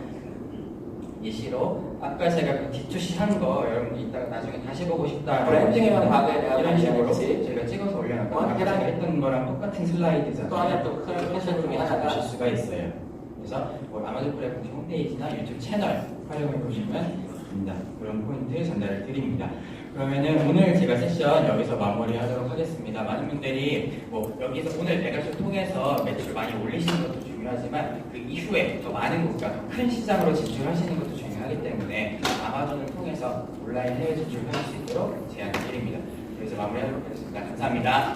S2: 예시로 아까 제가 그 D2C 한 거 여러분들 이따가 나중에 다시 보고 싶다
S5: 브랜딩이랑 과거에
S2: 이런 식으로
S5: 그치?
S2: 제가 찍어서 올려놨고 아까 제가 했던 거랑 똑같은 슬라이드잖아요.
S5: 또 하나 또 큰 패션 중에 하나가
S2: 보실 수가 있어요. 그래서 뭐 아마존 코리아 공식 홈페이지나 유튜브 채널 활용해 보시면 됩니다. 그런 포인트 전달을 드립니다. 그러면은 오늘 제가 세션 여기서 마무리하도록 하겠습니다. 많은 분들이 뭐 여기서 오늘 메가쇼 통해서 매출 많이 올리시는 것도 중요하지만 그 이후에 더 많은 국가, 더 큰 시장으로 진출하시는 것도 중요하기 때문에 아마존을 통해서 온라인 해외 진출을 할 수 있도록 제안을 드립니다. 여기서 마무리하도록 하겠습니다. 감사합니다.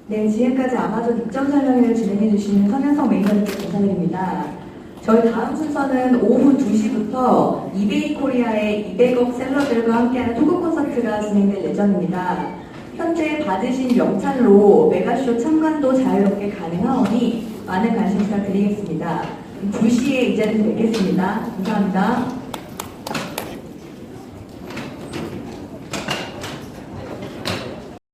S1: 네, 지금까지 아마존 입점 설명회를 진행해주신 선현석 매니저님께 감사드립니다. 저희 다음 순서는 오후 2시부터 이베이 코리아의 200억 셀러들과 함께하는 토크 콘서트가 진행될 예정입니다. 현재 받으신 명찰로 메가쇼 참관도 자유롭게 가능하오니 많은 관심 부탁드리겠습니다. 2시에 이 자리에서 뵙겠습니다. 감사합니다.